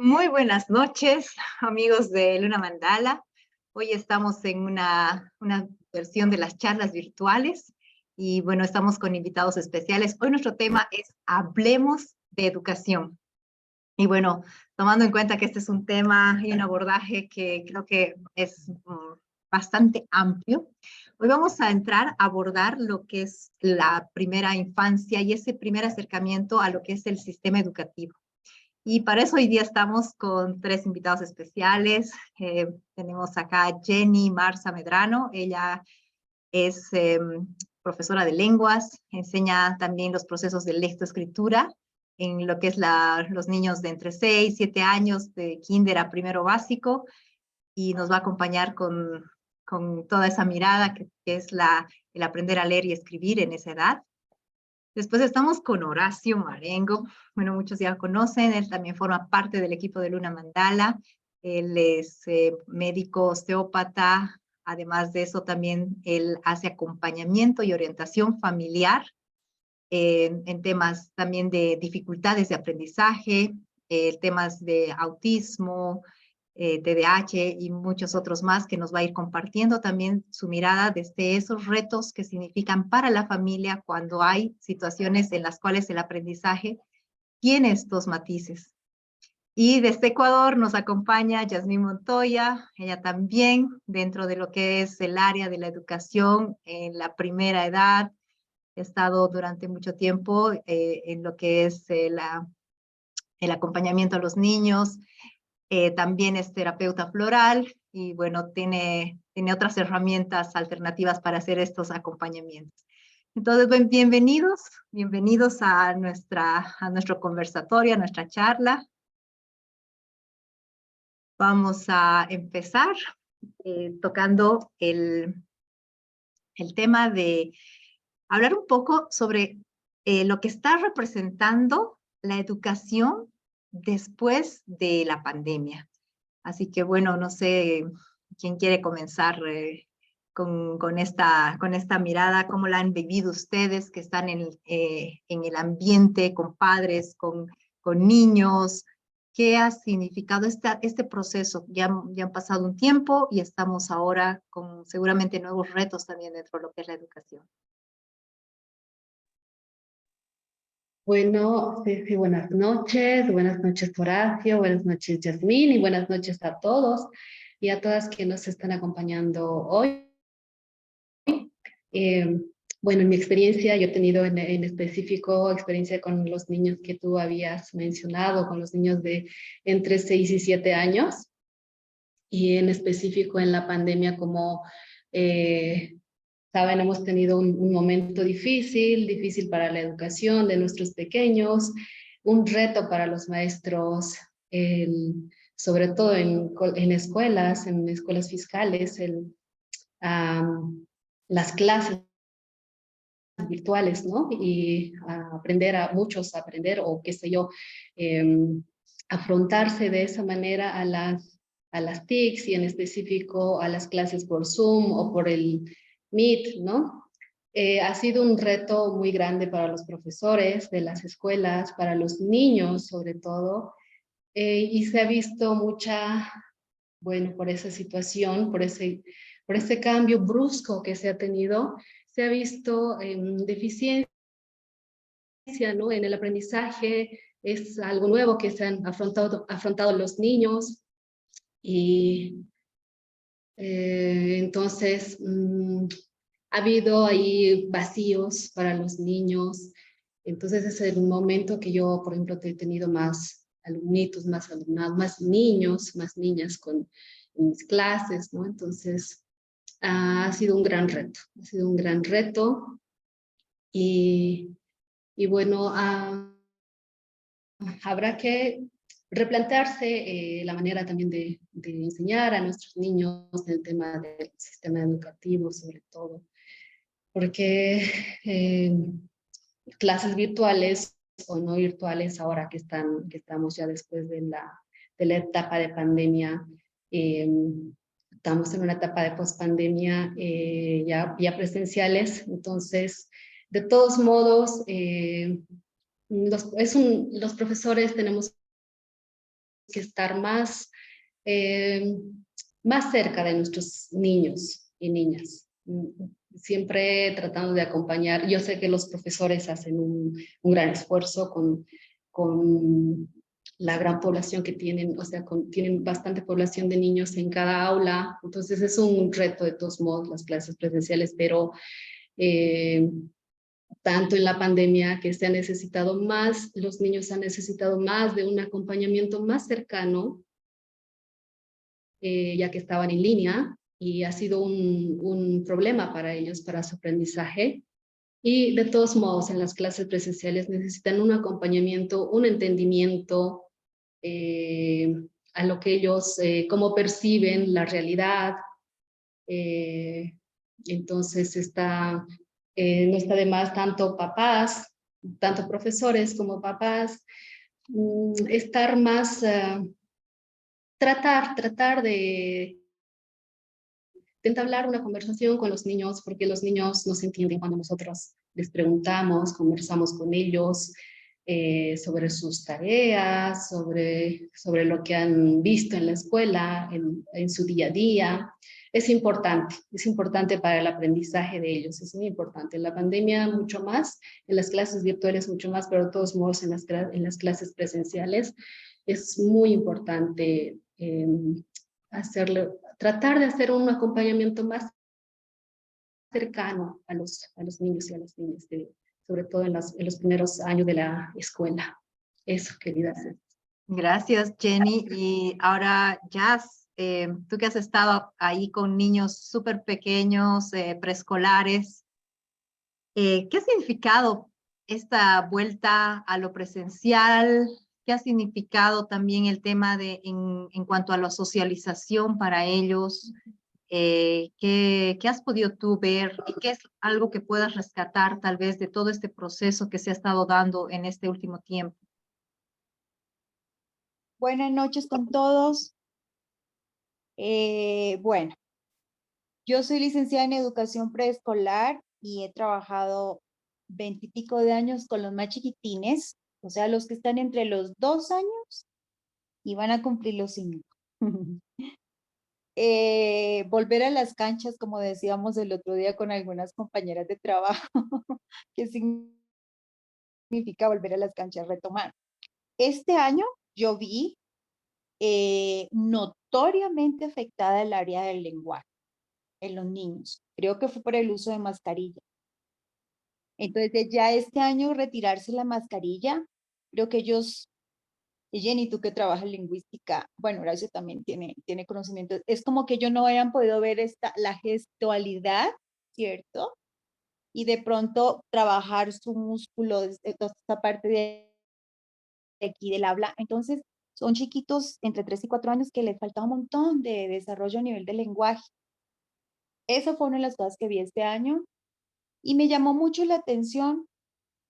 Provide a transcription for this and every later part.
Muy buenas noches, amigos de Luna Mandala. Hoy estamos en una versión de las charlas virtuales y bueno, estamos con invitados especiales. Hoy nuestro tema es Hablemos de Educación. Y bueno, tomando en cuenta que este es un tema y un abordaje que creo que es bastante amplio, hoy vamos a entrar a abordar lo que es la primera infancia y ese primer acercamiento a lo que es el sistema educativo. Y para eso hoy día estamos con tres invitados especiales. Tenemos acá Jenny Marza Medrano. Ella es profesora de lenguas, enseña también los procesos de lectoescritura en lo que es los niños de entre 6 y 7 años, de kinder a primero básico, y nos va a acompañar con toda esa mirada que es el aprender a leer y escribir en esa edad. Después estamos con Horacio Marengo. Bueno, muchos ya lo conocen, él también forma parte del equipo de Luna Mandala. Él es médico osteópata. Además de eso, también él hace acompañamiento y orientación familiar en temas también de dificultades de aprendizaje, temas de autismo, TDAH y muchos otros más, que nos va a ir compartiendo también su mirada desde esos retos que significan para la familia cuando hay situaciones en las cuales el aprendizaje tiene estos matices. Y desde Ecuador nos acompaña Yasmín Montoya, ella también dentro de lo que es el área de la educación en la primera edad. He estado durante mucho tiempo en lo que es el acompañamiento a los niños. También es terapeuta floral y bueno, tiene otras herramientas alternativas para hacer estos acompañamientos. Entonces, bienvenidos a nuestro conversatorio, a nuestra charla. Vamos a empezar tocando el tema de hablar un poco sobre lo que está representando la educación después de la pandemia. Así que bueno, no sé quién quiere comenzar con esta mirada, cómo la han vivido ustedes que están en el ambiente, con padres, con niños. ¿Qué ha significado este proceso? Ya han pasado un tiempo y estamos ahora con seguramente nuevos retos también dentro de lo que es la educación. Bueno, sí, buenas noches Horacio, buenas noches Yasmín y buenas noches a todos y a todas que nos están acompañando hoy. Eh, bueno, en mi experiencia, yo he tenido en específico experiencia con los niños que tú habías mencionado, con los niños de entre 6 y 7 años, y en específico en la pandemia, como saben, hemos tenido un momento difícil para la educación de nuestros pequeños, un reto para los maestros, sobre todo en escuelas fiscales, las clases virtuales, ¿no? Y muchos aprender, o qué sé yo, afrontarse de esa manera a las TICs y en específico a las clases por Zoom o por el Meet, ¿no? Ha sido un reto muy grande para los profesores de las escuelas, para los niños sobre todo, y se ha visto bueno, por esa situación, por ese cambio brusco que se ha tenido, se ha visto deficiencia, ¿no? En el aprendizaje. Es algo nuevo que se han afrontado los niños, y entonces ha habido ahí vacíos para los niños. Entonces ese es el momento que yo, por ejemplo, he tenido más alumnitos, más alumnados, más niños, más niñas en mis clases, ¿no? Entonces ha sido un gran reto, y bueno, habrá que replantearse la manera también de enseñar a nuestros niños en el tema del sistema educativo, sobre todo, porque clases virtuales o no virtuales, ahora que estamos ya después de la etapa de pandemia, estamos en una etapa de pospandemia ya presenciales. Entonces, de todos modos, los profesores tenemos que estar más cerca de nuestros niños y niñas. Siempre tratando de acompañar. Yo sé que los profesores hacen un gran esfuerzo con la gran población que tienen, o sea, tienen bastante población de niños en cada aula, entonces es un reto de todos modos las clases presenciales, pero tanto en la pandemia que se ha necesitado más, los niños han necesitado más de un acompañamiento más cercano, ya que estaban en línea, y ha sido un problema para ellos, para su aprendizaje. Y de todos modos, en las clases presenciales necesitan un acompañamiento, un entendimiento a lo que ellos, cómo perciben la realidad. Entonces no está de más tanto papás, tanto profesores como papás, estar más, tratar de entablar una conversación con los niños, porque los niños nos entienden cuando nosotros les preguntamos, conversamos con ellos sobre sus tareas, sobre lo que han visto en la escuela, en su día a día. Es importante para el aprendizaje de ellos, es muy importante. En la pandemia mucho más, en las clases virtuales mucho más, pero de todos modos en las clases presenciales es muy importante tratar de hacer un acompañamiento más cercano a los niños y a las niñas, sobre todo en los primeros años de la escuela. Eso, querida Ceci. Gracias, Jenny. Y ahora, Jazz, tú que has estado ahí con niños súper pequeños, preescolares, ¿qué ha significado esta vuelta a lo presencial? ¿Qué ha significado también el tema en cuanto a la socialización para ellos? ¿Qué has podido tú ver y qué es algo que puedas rescatar tal vez de todo este proceso que se ha estado dando en este último tiempo? Buenas noches con todos. Bueno, yo soy licenciada en educación preescolar y he trabajado 20 y pico de años con los más chiquitines, o sea, los que están entre los 2 años y van a cumplir los 5. Volver a las canchas, como decíamos el otro día con algunas compañeras de trabajo, ¿qué significa volver a las canchas? Retomar. Este año yo vi notoriamente afectada el área del lenguaje en los niños. Creo que fue por el uso de mascarilla. Entonces, ya este año retirarse la mascarilla, creo que ellos, y Jenny, tú que trabajas en lingüística, bueno, Horacio también tiene conocimiento, es como que ellos no hayan podido ver la gestualidad, ¿cierto? Y de pronto trabajar su músculo, toda esta parte de aquí del habla. Entonces, son chiquitos entre 3 y 4 años que les falta un montón de desarrollo a nivel de lenguaje. Esa fue una de las cosas que vi este año y me llamó mucho la atención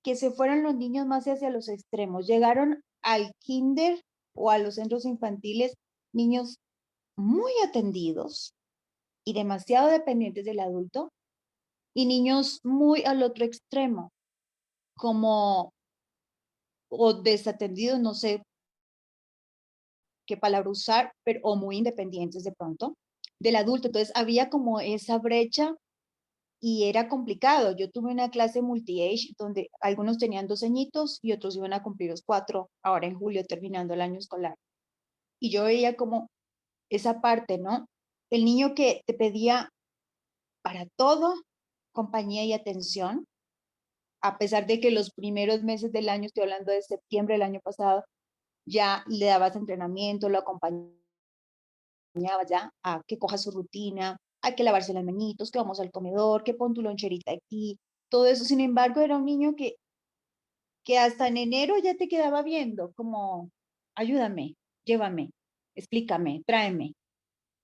que se fueron los niños más hacia los extremos. Llegaron al kinder o a los centros infantiles niños muy atendidos y demasiado dependientes del adulto y niños muy al otro extremo, como o desatendidos, no sé qué palabra usar, pero o muy independientes de pronto del adulto. Entonces había como esa brecha y era complicado. Yo tuve una clase multi-age donde algunos tenían 2 añitos y otros iban a cumplir los 4, ahora en julio terminando el año escolar. Y yo veía como esa parte, ¿no? El niño que te pedía para todo compañía y atención, a pesar de que los primeros meses del año, estoy hablando de septiembre del año pasado, ya le dabas entrenamiento, lo acompañabas ya a que coja su rutina, hay que lavarse las manitos, que vamos al comedor, que pon tu loncherita aquí, todo eso. Sin embargo, era un niño que hasta en enero ya te quedaba viendo, como, ayúdame, llévame, explícame, tráeme.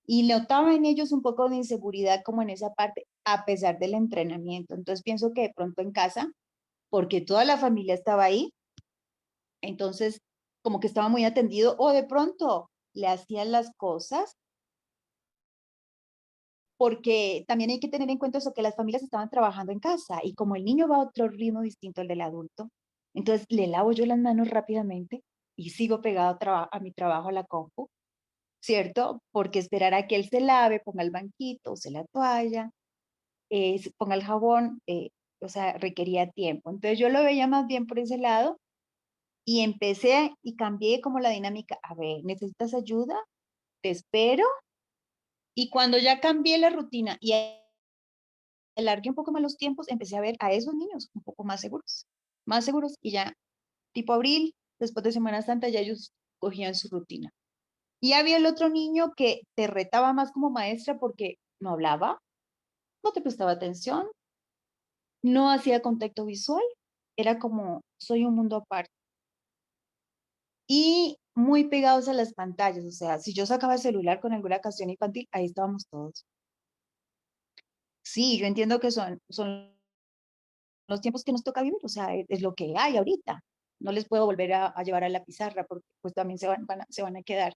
Y notaba en ellos un poco de inseguridad como en esa parte, a pesar del entrenamiento. Entonces pienso que de pronto en casa, porque toda la familia estaba ahí, entonces como que estaba muy atendido, o de pronto le hacían las cosas porque también hay que tener en cuenta eso, que las familias estaban trabajando en casa y como el niño va a otro ritmo distinto al del adulto, entonces le lavo yo las manos rápidamente y sigo pegado a mi trabajo a la compu, ¿cierto? Porque esperar a que él se lave, ponga el banquito, use la toalla, ponga el jabón, o sea, requería tiempo. Entonces yo lo veía más bien por ese lado y empecé y cambié como la dinámica. A ver, ¿necesitas ayuda? Te espero. Y cuando ya cambié la rutina y alargué un poco más los tiempos, empecé a ver a esos niños un poco más seguros y ya tipo abril, después de Semana Santa, ya ellos cogían su rutina. Y había el otro niño que te retaba más como maestra porque no hablaba, no te prestaba atención, no hacía contacto visual, era como, soy un mundo aparte. Y muy pegados a las pantallas, o sea, si yo sacaba el celular con alguna canción infantil, ahí estábamos todos. Sí, yo entiendo que son los tiempos que nos toca vivir, o sea, es lo que hay ahorita. No les puedo volver a llevar a la pizarra porque pues también se van a quedar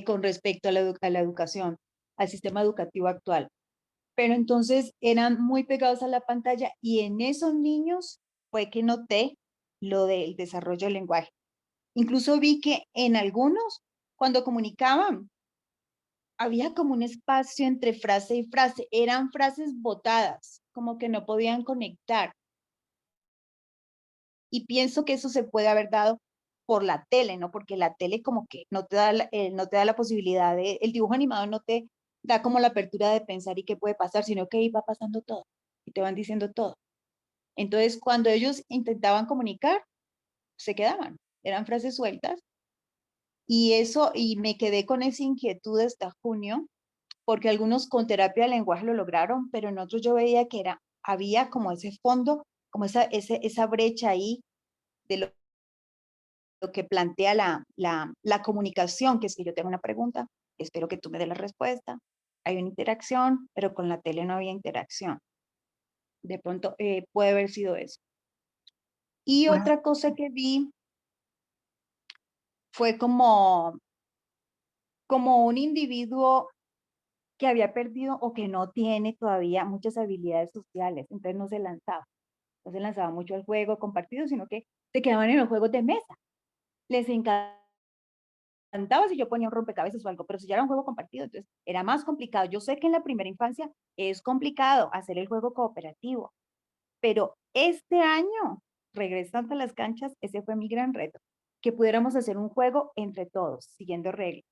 con respecto a a la educación, al sistema educativo actual. Pero entonces eran muy pegados a la pantalla y en esos niños fue que noté lo del desarrollo del lenguaje. Incluso vi que en algunos, cuando comunicaban, había como un espacio entre frase y frase, eran frases botadas, como que no podían conectar. Y pienso que eso se puede haber dado por la tele, ¿no? Porque la tele como que no te da no te da la posibilidad de, el dibujo animado no te da como la apertura de pensar y qué puede pasar, sino que ahí va pasando todo y te van diciendo todo. Entonces, cuando ellos intentaban comunicar, se quedaban, eran frases sueltas y eso, y me quedé con esa inquietud hasta junio, porque algunos con terapia de lenguaje lo lograron, pero en otros yo veía que había como ese fondo, como esa brecha ahí de lo que plantea la comunicación, que es que yo tengo una pregunta, espero que tú me des la respuesta, hay una interacción, pero con la tele no había interacción. De pronto puede haber sido eso. Y Bueno, otra cosa que vi fue como un individuo que había perdido o que no tiene todavía muchas habilidades sociales, entonces no se lanzaba mucho al juego compartido, sino que se quedaban en los juegos de mesa. Les encantaba si yo ponía un rompecabezas o algo, pero si ya era un juego compartido, entonces era más complicado. Yo sé que en la primera infancia es complicado hacer el juego cooperativo, pero este año, regresando a las canchas, ese fue mi gran reto, que pudiéramos hacer un juego entre todos, siguiendo reglas.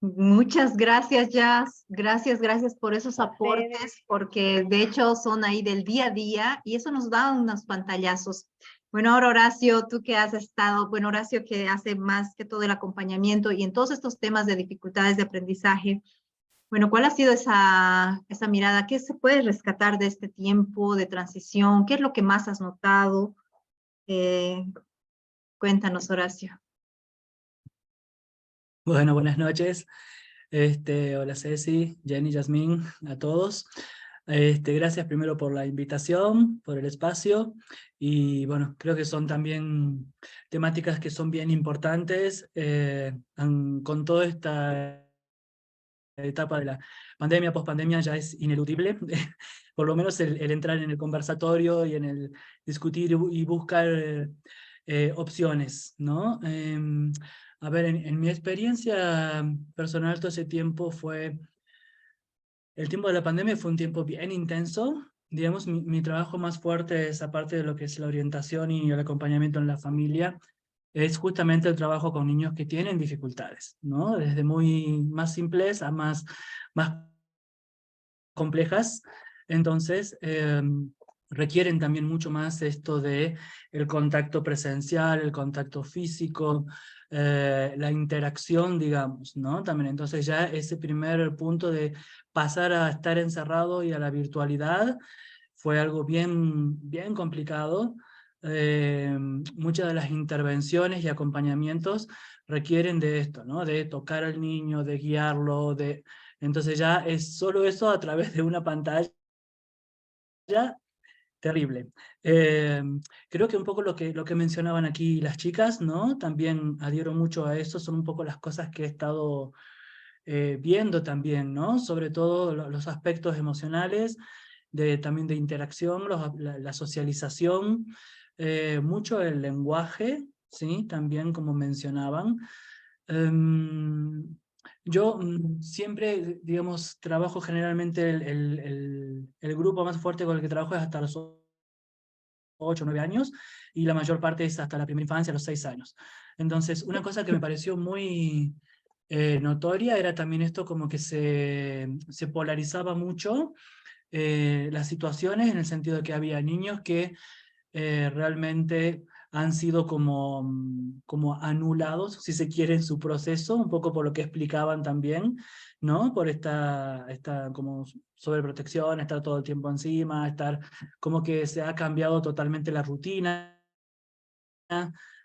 muchas gracias, Jazz. Gracias por esos Ustedes, aportes, porque de hecho son ahí del día a día y eso nos da unos pantallazos. Bueno, ahora Horacio, tú que has estado, bueno, Horacio que hace más que todo el acompañamiento y en todos estos temas de dificultades de aprendizaje, bueno, ¿cuál ha sido esa mirada? ¿Qué se puede rescatar de este tiempo de transición? ¿Qué es lo que más has notado? Eh, Cuéntanos, Horacio. Bueno, buenas noches. Hola Ceci, Jenny, Yasmín, a todos. Gracias primero por la invitación, por el espacio, y bueno, creo que son también temáticas que son bien importantes con toda esta etapa de la pandemia, pospandemia ya es ineludible, por lo menos el entrar en el conversatorio y en el discutir y buscar opciones, ¿no? A ver, en mi experiencia personal todo ese tiempo el tiempo de la pandemia fue un tiempo bien intenso. Digamos, mi trabajo más fuerte es, aparte de lo que es la orientación y el acompañamiento en la familia, es justamente el trabajo con niños que tienen dificultades, ¿no? Desde muy más simples a más complejas. Entonces, requieren también mucho más esto de el contacto presencial, el contacto físico, la interacción, digamos, ¿no? También, entonces ya ese primer punto de pasar a estar encerrado y a la virtualidad fue algo bien complicado. Muchas de las intervenciones y acompañamientos requieren de esto, ¿no? De tocar al niño, de guiarlo, entonces ya es solo eso a través de una pantalla terrible. Creo que un poco lo que mencionaban aquí las chicas, ¿no? También adhiero mucho a eso, son un poco las cosas que he estado viendo también, ¿no? Sobre todo los aspectos emocionales, también de interacción, la socialización, mucho el lenguaje, ¿sí? También como mencionaban. Yo siempre, digamos, trabajo generalmente, el grupo más fuerte con el que trabajo es hasta los 8 o 9 años, y la mayor parte es hasta la primera infancia, a los 6 años. Entonces, una cosa que me pareció muy notoria era también esto, como que se polarizaba mucho las situaciones, en el sentido de que había niños que realmente han sido como anulados, si se quiere, en su proceso, un poco por lo que explicaban también, ¿no? Por esta como sobreprotección, estar todo el tiempo encima, estar como que se ha cambiado totalmente la rutina,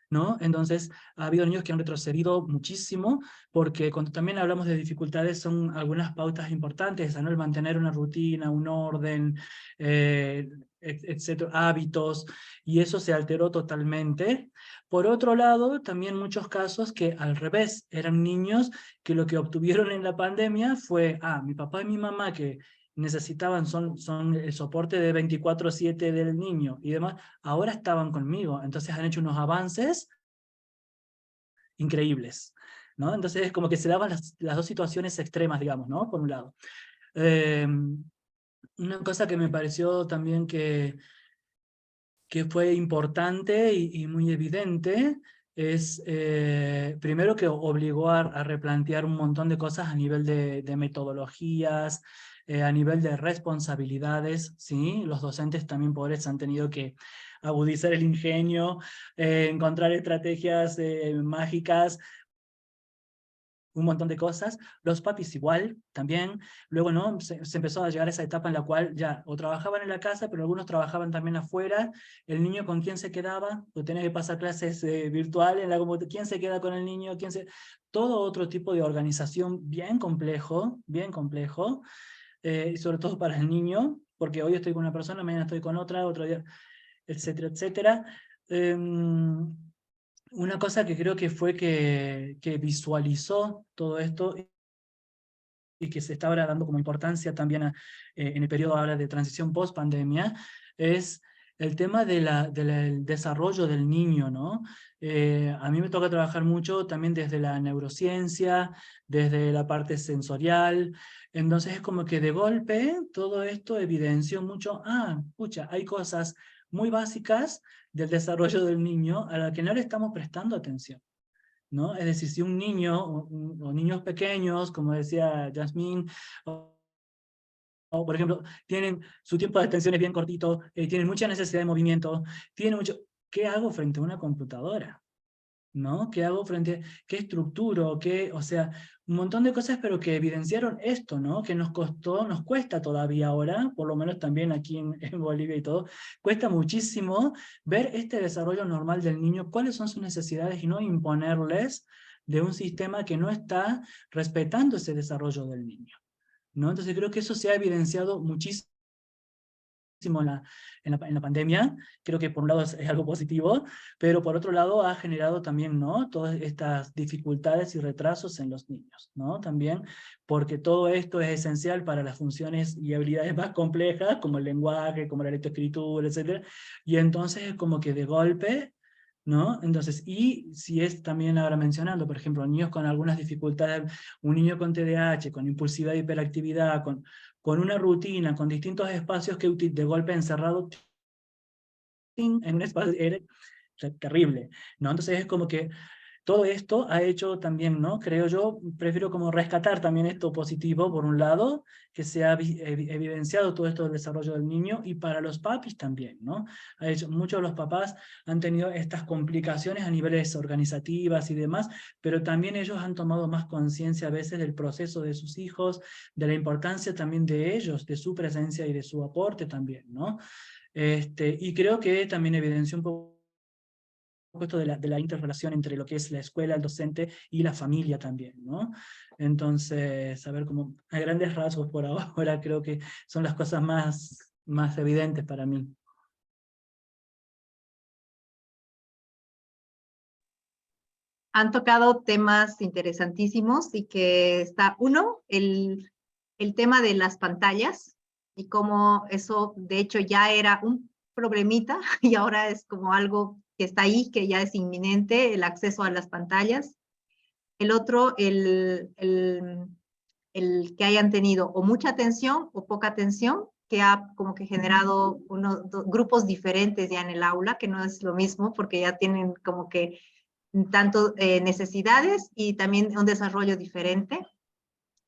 ¿no? Entonces, ha habido niños que han retrocedido muchísimo, porque cuando también hablamos de dificultades son algunas pautas importantes, ¿no? El mantener una rutina, un orden, etcétera, hábitos, y eso se alteró totalmente. Por otro lado, también muchos casos que al revés, eran niños que lo que obtuvieron en la pandemia fue, mi papá y mi mamá, que necesitaban, son el soporte de 24/7 del niño y demás, ahora estaban conmigo, entonces han hecho unos avances increíbles, ¿no? Entonces es como que se daban las dos situaciones extremas, digamos, ¿no? Por un lado. Una cosa que me pareció también que fue importante y muy evidente es, primero, que obligó a replantear un montón de cosas a nivel de metodologías, a nivel de responsabilidades, ¿sí? Los docentes también, pobres, han tenido que agudizar el ingenio, encontrar estrategias mágicas, un montón de cosas. Los papis igual, también. Luego, ¿no? Se empezó a llegar a esa etapa en la cual ya o trabajaban en la casa, pero algunos trabajaban también afuera. El niño, ¿con quién se quedaba? O tenía que pasar clases virtuales, ¿quién se queda con el niño? Todo otro tipo de organización bien complejo, y sobre todo para el niño, porque hoy estoy con una persona, mañana estoy con otra, otro día, etcétera, etcétera. Una cosa que creo que fue que visualizó todo esto, y que se está ahora dando como importancia también en el periodo ahora de transición post-pandemia, es el tema del desarrollo del niño, ¿no? A mí me toca trabajar mucho también desde la neurociencia, desde la parte sensorial, entonces es como que de golpe todo esto evidenció mucho, pucha, hay cosas muy básicas del desarrollo del niño a las que no le estamos prestando atención, ¿no? Es decir, si un niño o niños pequeños, como decía Yasmín, o por ejemplo, tienen su tiempo de atención es bien cortito, tienen mucha necesidad de movimiento, ¿qué hago frente a una computadora? ¿No? ¿Qué hago qué estructuro? O sea, un montón de cosas, pero que evidenciaron esto, ¿no? Que nos cuesta todavía ahora, por lo menos también aquí en Bolivia y todo, cuesta muchísimo ver este desarrollo normal del niño, cuáles son sus necesidades, y no imponerles de un sistema que no está respetando ese desarrollo del niño, ¿no? Entonces creo que eso se ha evidenciado muchísimo en la pandemia. Creo que por un lado es algo positivo, pero por otro lado ha generado también, ¿no? Todas estas dificultades y retrasos en los niños, ¿no? También porque todo esto es esencial para las funciones y habilidades más complejas, como el lenguaje, como la lectoescritura, etc. Y entonces es como que de golpe, ¿no? Entonces, y si es también ahora mencionando, por ejemplo, niños con algunas dificultades, un niño con TDAH, con impulsividad e hiperactividad, con una rutina, con distintos espacios que de golpe encerrado en un espacio, era terrible, ¿no? Entonces es como que todo esto ha hecho también, ¿no? Creo yo, prefiero como rescatar también esto positivo, por un lado, que se ha evidenciado todo esto del desarrollo del niño, y para los papis también, ¿no? Muchos de los papás han tenido estas complicaciones a niveles organizativas y demás, pero también ellos han tomado más conciencia a veces del proceso de sus hijos, de la importancia también de ellos, de su presencia y de su aporte también, ¿no? Y creo que también evidenció un poco esto de la interrelación entre lo que es la escuela, el docente y la familia también, ¿no? Entonces, a ver, como a grandes rasgos por ahora creo que son las cosas más evidentes para mí. Han tocado temas interesantísimos, y que está, uno, el tema de las pantallas, y cómo eso de hecho ya era problemita y ahora es como algo que está ahí, que ya es inminente, el acceso a las pantallas. El otro, el que hayan tenido o mucha atención o poca atención, que ha como que generado grupos diferentes ya en el aula, que no es lo mismo porque ya tienen como que tanto necesidades y también un desarrollo diferente.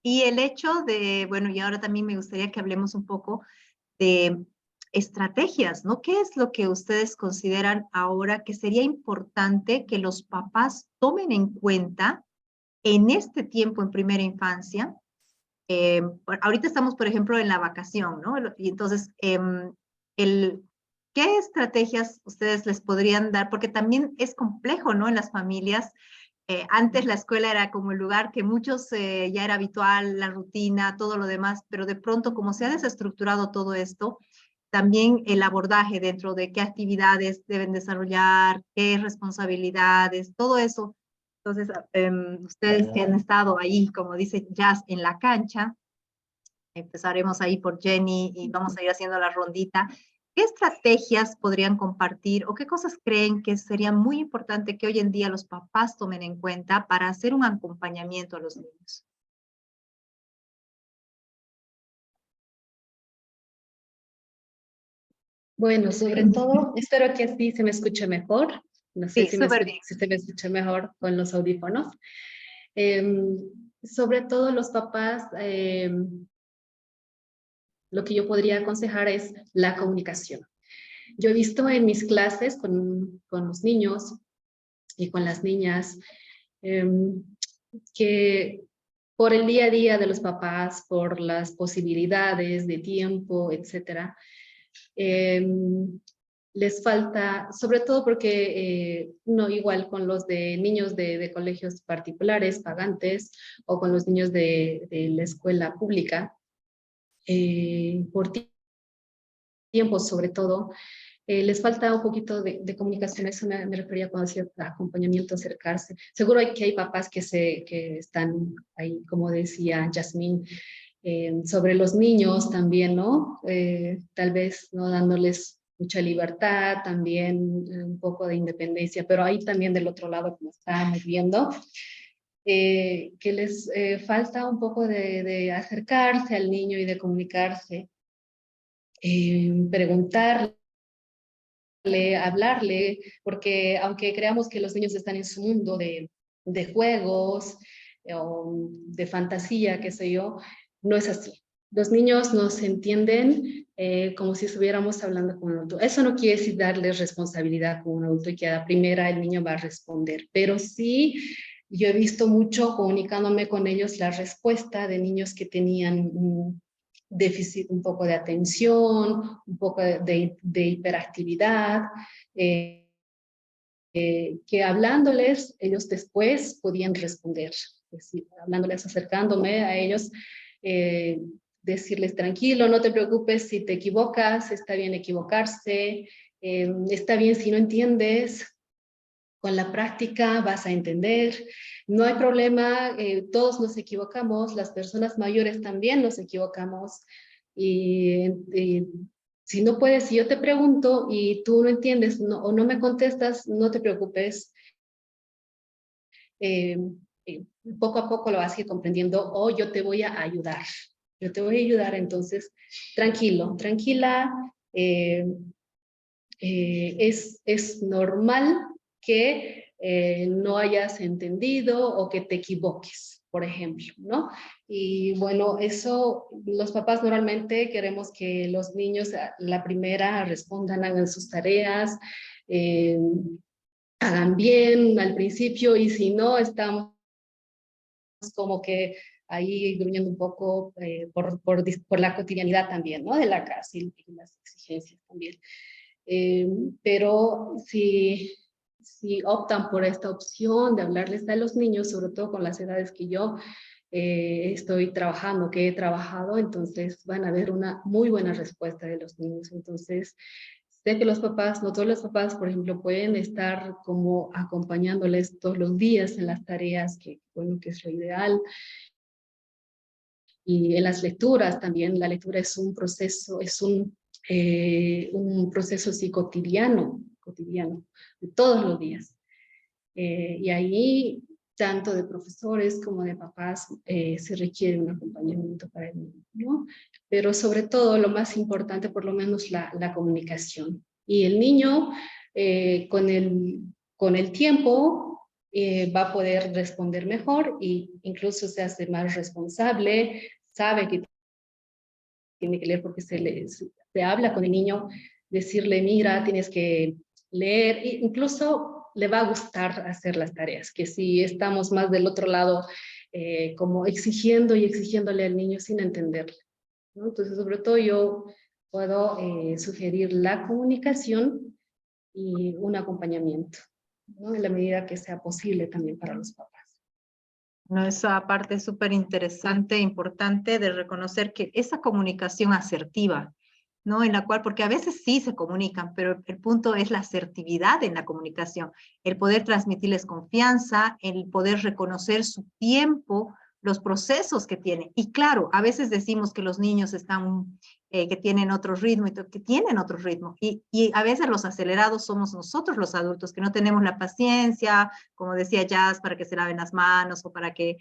Y el hecho de, bueno, y ahora también me gustaría que hablemos un poco de estrategias, ¿no? ¿Qué es lo que ustedes consideran ahora que sería importante que los papás tomen en cuenta en este tiempo en primera infancia? Ahorita estamos, por ejemplo, en la vacación, ¿no? Y entonces, ¿qué estrategias ustedes les podrían dar? Porque también es complejo, ¿no? En las familias. Antes la escuela era como el lugar que muchos ya era habitual, la rutina, todo lo demás, pero de pronto como se ha desestructurado todo esto, también el abordaje dentro de qué actividades deben desarrollar, qué responsabilidades, todo eso. Entonces, ustedes que han estado ahí, como dice Jazz, en la cancha, empezaremos ahí por Jenny y vamos a ir haciendo la rondita. ¿Qué estrategias podrían compartir o qué cosas creen que sería muy importante que hoy en día los papás tomen en cuenta para hacer un acompañamiento a los niños? Bueno, sobre todo, espero que así se me escuche mejor. No sé Sí, si, súper bien. si se me escucha mejor con los audífonos. Sobre todo los papás, lo que yo podría aconsejar es la comunicación. Yo he visto en mis clases con los niños y con las niñas que por el día a día de los papás, por las posibilidades de tiempo, etcétera, les falta, sobre todo porque no igual con los de niños de colegios particulares, pagantes, o con los niños de la escuela pública, por tiempo sobre todo, les falta un poquito de comunicación. Eso me refería cuando decía acompañamiento, acercarse. Seguro que hay papás que están ahí, como decía Yasmín, sobre los niños también, ¿no? Tal vez no dándoles mucha libertad, también un poco de independencia, pero ahí también del otro lado, como estábamos viendo, que les falta un poco de acercarse al niño y de comunicarse, preguntarle, hablarle, porque aunque creamos que los niños están en su mundo de juegos o de fantasía, qué sé yo, no es así. Los niños nos entienden como si estuviéramos hablando con un adulto. Eso no quiere decir darles responsabilidad con un adulto y que a la primera el niño va a responder, pero sí, yo he visto mucho comunicándome con ellos la respuesta de niños que tenían déficit un poco de atención, un poco de hiperactividad, que hablándoles ellos después podían responder. Es decir, hablándoles, acercándome a ellos, decirles tranquilo, no te preocupes si te equivocas, está bien equivocarse, está bien si no entiendes, con la práctica vas a entender, no hay problema, todos nos equivocamos, las personas mayores también nos equivocamos, y si no puedes, si yo te pregunto y tú no entiendes o no me contestas, no te preocupes, poco a poco lo vas a ir comprendiendo, o yo te voy a ayudar, entonces tranquilo, tranquila, es normal que no hayas entendido o que te equivoques, por ejemplo, ¿no? Y bueno, eso, los papás normalmente queremos que los niños a la primera respondan, hagan sus tareas, hagan bien al principio, y si no, estamos como que ahí gruñendo un poco por la cotidianidad también, ¿no? De la casa y las exigencias también. Pero si optan por esta opción de hablarles a los niños, sobre todo con las edades que yo estoy trabajando, que he trabajado, entonces van a ver una muy buena respuesta de los niños. Entonces, sé que los papás, no todos los papás, por ejemplo, pueden estar como acompañándoles todos los días en las tareas, que bueno, que es lo ideal. Y en las lecturas también, la lectura es un proceso, es un un proceso así cotidiano, de todos los días. Y ahí, tanto de profesores como de papás, se requiere un acompañamiento para el niño, ¿no? Pero sobre todo, lo más importante, por lo menos, la comunicación. Y el niño, con el tiempo, va a poder responder mejor e incluso se hace más responsable, sabe que tiene que leer porque se habla con el niño, decirle, mira, tienes que leer, e incluso le va a gustar hacer las tareas, que si estamos más del otro lado, como exigiendo y exigiéndole al niño sin entenderle, ¿no? Entonces, sobre todo yo puedo sugerir la comunicación y un acompañamiento, ¿no? En la medida que sea posible también para los papás. No, esa parte es súper interesante, importante de reconocer que esa comunicación asertiva, ¿no? En la cual, porque a veces sí se comunican, pero el punto es la asertividad en la comunicación, el poder transmitirles confianza, el poder reconocer su tiempo, los procesos que tienen. Y claro, a veces decimos que los niños están, que tienen otro ritmo, que tienen otro ritmo. Y a veces los acelerados somos nosotros los adultos, que no tenemos la paciencia, como decía Jazz, para que se laven las manos o para que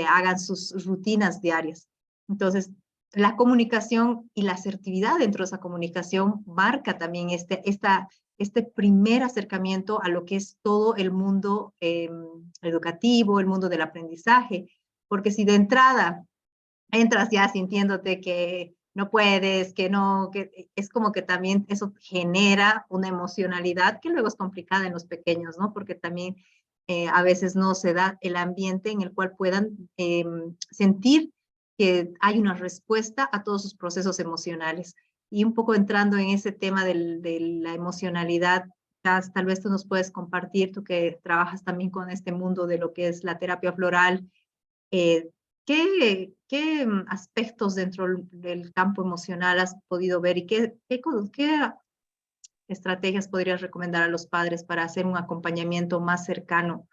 hagan sus rutinas diarias. Entonces, la comunicación y la asertividad dentro de esa comunicación marca también este primer acercamiento a lo que es todo el mundo educativo, el mundo del aprendizaje, porque si de entrada entras ya sintiéndote que no puedes, que no, que es como que también eso genera una emocionalidad que luego es complicada en los pequeños, ¿no? Porque también a veces no se da el ambiente en el cual puedan sentir que hay una respuesta a todos sus procesos emocionales. Y un poco entrando en ese tema de la emocionalidad, tal vez tú nos puedes compartir, tú que trabajas también con este mundo de lo que es la terapia floral, ¿qué aspectos dentro del campo emocional has podido ver y qué estrategias podrías recomendar a los padres para hacer un acompañamiento más cercano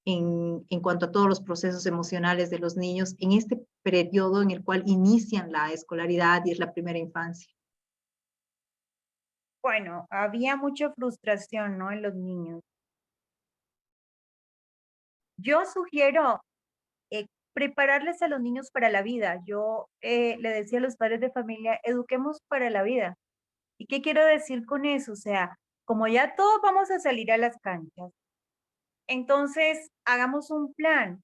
en cuanto a todos los procesos emocionales de los niños en este periodo en el cual inician la escolaridad y es la primera infancia? Bueno, había mucha frustración, ¿no? En los niños. Yo sugiero prepararles a los niños para la vida. Yo le decía a los padres de familia, eduquemos para la vida. ¿Y qué quiero decir con eso? O sea, como ya todos vamos a salir a las canchas, entonces hagamos un plan,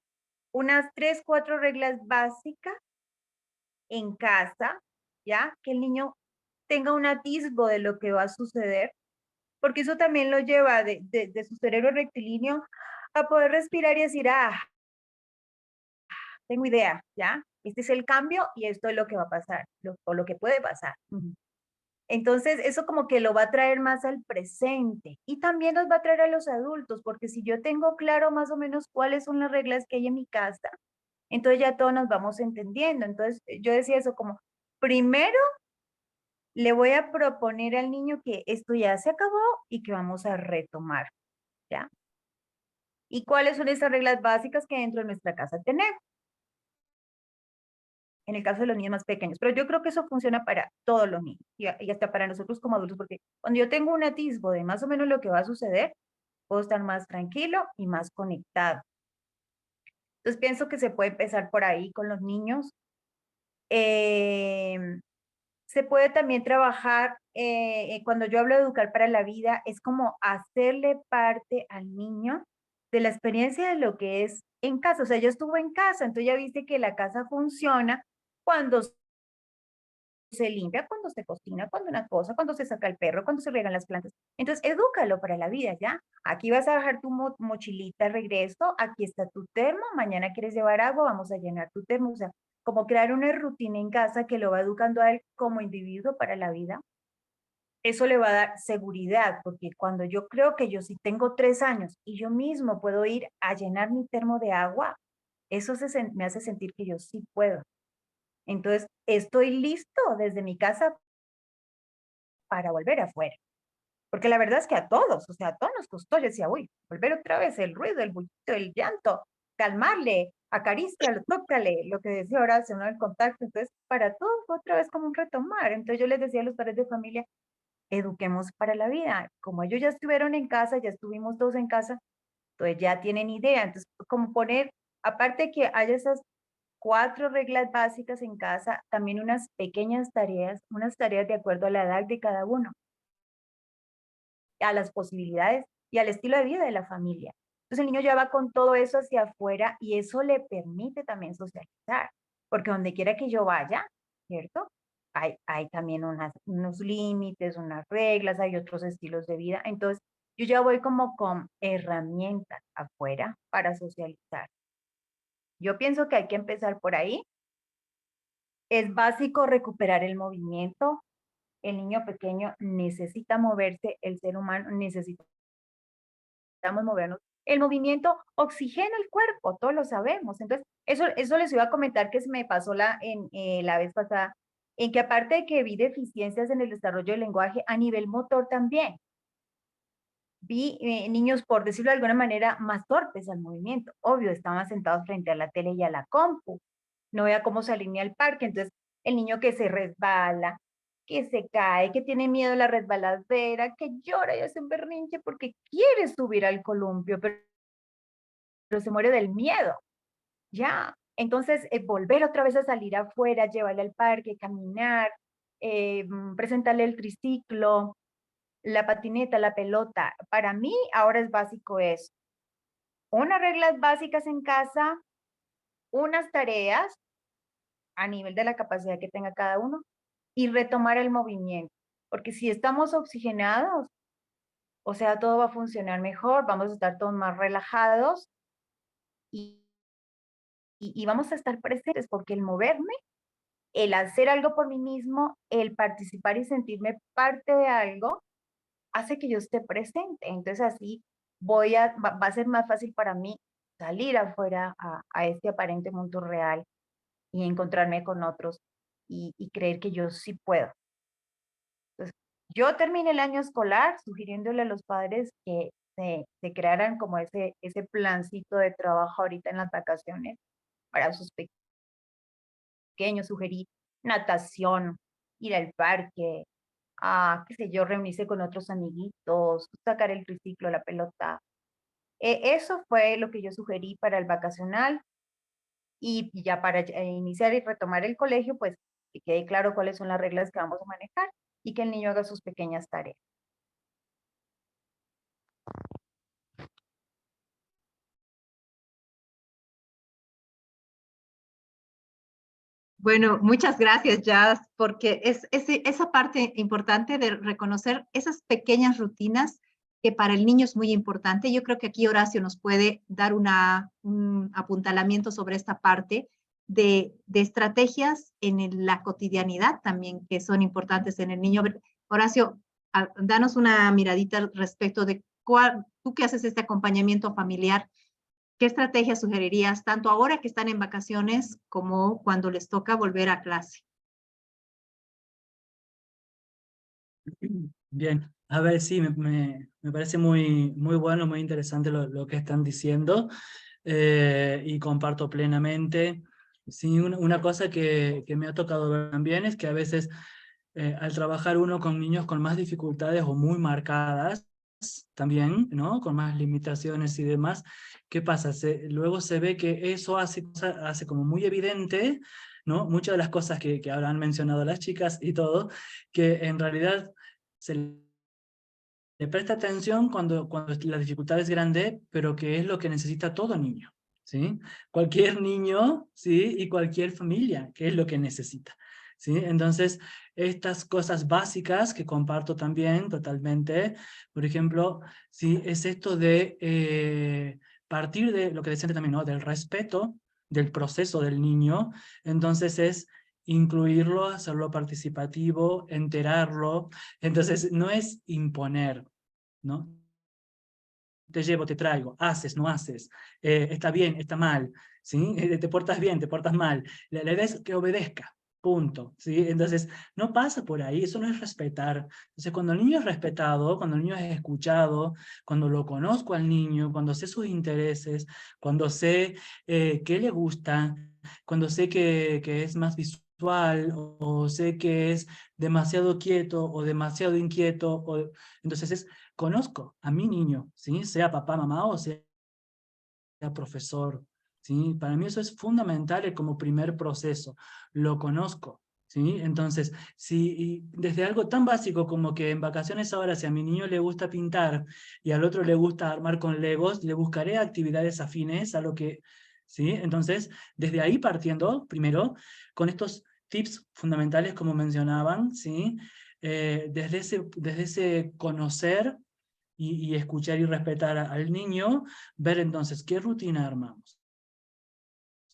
unas 3, 4 reglas básicas en casa, ¿ya? Que el niño tenga un atisbo de lo que va a suceder, porque eso también lo lleva de su cerebro rectilíneo a poder respirar y decir, tengo idea, ¿ya? Este es el cambio y esto es lo que va a pasar, o lo que puede pasar. Entonces, eso como que lo va a traer más al presente y también nos va a traer a los adultos, porque si yo tengo claro más o menos cuáles son las reglas que hay en mi casa, entonces ya todos nos vamos entendiendo. Entonces, yo decía eso como, primero le voy a proponer al niño que esto ya se acabó y que vamos a retomar, ¿ya? ¿Y cuáles son esas reglas básicas que dentro de nuestra casa tenemos? En el caso de los niños más pequeños, pero yo creo que eso funciona para todos los niños y hasta para nosotros como adultos, porque cuando yo tengo un atisbo de más o menos lo que va a suceder, puedo estar más tranquilo y más conectado. Entonces pienso que se puede empezar por ahí con los niños. Se puede también trabajar, cuando yo hablo de educar para la vida, es como hacerle parte al niño de la experiencia de lo que es en casa. O sea, yo estuve en casa, entonces ya viste que la casa funciona cuando se limpia, cuando se cocina, cuando una cosa, cuando se saca el perro, cuando se riegan las plantas. Entonces, edúcalo para la vida, ¿ya? Aquí vas a dejar tu mochilita, regreso, aquí está tu termo, mañana quieres llevar agua, vamos a llenar tu termo. O sea, como crear una rutina en casa que lo va educando a él como individuo para la vida. Eso le va a dar seguridad, porque cuando yo creo que yo sí tengo 3 años y yo mismo puedo ir a llenar mi termo de agua, eso me hace sentir que yo sí puedo. Entonces, estoy listo desde mi casa para volver afuera. Porque la verdad es que a todos, o sea, a todos nos costó. Yo decía, uy, volver otra vez, el ruido, el bullicio, el llanto. calmarle, acarícialo, tócale, lo que decía Horacio, ¿no? El contacto. Entonces, para todos fue otra vez como un retomar. Entonces yo les decía a los padres de familia, eduquemos para la vida. Como ellos ya estuvieron en casa, ya estuvimos todos en casa, entonces ya tienen idea. Entonces, como poner, aparte que haya esas 4 reglas básicas en casa, también unas pequeñas tareas, unas tareas de acuerdo a la edad de cada uno, a las posibilidades y al estilo de vida de la familia. Entonces el niño ya va con todo eso hacia afuera y eso le permite también socializar, porque donde quiera que yo vaya, ¿cierto? Hay también unos límites, unas reglas, hay otros estilos de vida. Entonces yo ya voy como con herramientas afuera para socializar. Yo pienso que hay que empezar por ahí. Es básico recuperar el movimiento. El niño pequeño necesita moverse, el ser humano necesitamos movernos. El movimiento oxigena el cuerpo, todos lo sabemos. Entonces, eso les iba a comentar que se me pasó la vez pasada, en que aparte de que vi deficiencias en el desarrollo del lenguaje, a nivel motor también. Vi niños, por decirlo de alguna manera, más torpes al movimiento. Obvio, estaban sentados frente a la tele y a la compu. No veía cómo salir ni al parque. Entonces, el niño que se resbala, que se cae, que tiene miedo a la resbaladera, que llora y hace un berrinche porque quiere subir al columpio, pero se muere del miedo. Ya. Entonces, volver otra vez a salir afuera, llevarle al parque, caminar, presentarle el triciclo, la patineta, la pelota. Para mí ahora es básico eso. Unas reglas básicas en casa, unas tareas a nivel de la capacidad que tenga cada uno y retomar el movimiento. Porque si estamos oxigenados, o sea, todo va a funcionar mejor, vamos a estar todos más relajados y vamos a estar presentes, porque el moverme, el hacer algo por mí mismo, el participar y sentirme parte de algo, hace que yo esté presente. Entonces así va a ser más fácil para mí salir afuera a este aparente mundo real y encontrarme con otros y creer que yo sí puedo. Entonces, yo terminé el año escolar sugiriéndole a los padres que se crearan como ese plancito de trabajo ahorita en las vacaciones para sus pequeños. Sugerí natación, ir al parque, qué sé yo, reunirse con otros amiguitos, sacar el triciclo, la pelota. Eso fue lo que yo sugerí para el vacacional y ya para iniciar y retomar el colegio, pues que quede claro cuáles son las reglas que vamos a manejar y que el niño haga sus pequeñas tareas. Bueno, muchas gracias, Jazz, porque es esa parte importante de reconocer esas pequeñas rutinas que para el niño es muy importante. Yo creo que aquí Horacio nos puede dar un apuntalamiento sobre esta parte de estrategias en la cotidianidad también que son importantes en el niño. Horacio, danos una miradita respecto de tú que haces este acompañamiento familiar. ¿Qué estrategias sugerirías tanto ahora que están en vacaciones como cuando les toca volver a clase? Bien, a ver, sí, me parece muy bueno, muy interesante lo que están diciendo y comparto plenamente. Sí, una cosa que me ha tocado ver también es que a veces al trabajar uno con niños con más dificultades o muy marcadas, también, ¿no? Con más limitaciones y demás, ¿qué pasa? Luego se ve que eso hace como muy evidente, ¿no? Muchas de las cosas que habrán mencionado las chicas y todo, que en realidad se le presta atención cuando la dificultad es grande, pero que es lo que necesita todo niño, ¿sí? Cualquier niño, ¿sí? Y cualquier familia, que es lo que necesita, ¿sí? Entonces, estas cosas básicas que comparto también totalmente, por ejemplo, ¿sí? Es esto de partir de lo que decía también, ¿no? Del respeto del proceso del niño, entonces es incluirlo, hacerlo participativo, enterarlo. Entonces no es imponer, ¿no? Te llevo, te traigo, haces, no haces, está bien, está mal, ¿sí? Te portas bien, te portas mal. La idea es que obedezca, punto, ¿sí? Entonces, no pasa por ahí, eso no es respetar. Entonces, cuando el niño es respetado, cuando el niño es escuchado, cuando lo conozco al niño, cuando sé sus intereses, cuando sé qué le gusta, cuando sé que es más visual, o sé que es demasiado quieto o demasiado inquieto, entonces conozco a mi niño, ¿sí? Sea papá, mamá o sea profesor, ¿sí? Para mí eso es fundamental como primer proceso, lo conozco, ¿sí? Entonces, si desde algo tan básico como que en vacaciones ahora, si a mi niño le gusta pintar y al otro le gusta armar con Legos, le buscaré actividades afines a lo que, ¿sí? Entonces, desde ahí partiendo, primero, con estos tips fundamentales como mencionaban, ¿sí? Desde ese conocer y escuchar y respetar al niño, ver entonces qué rutina armamos.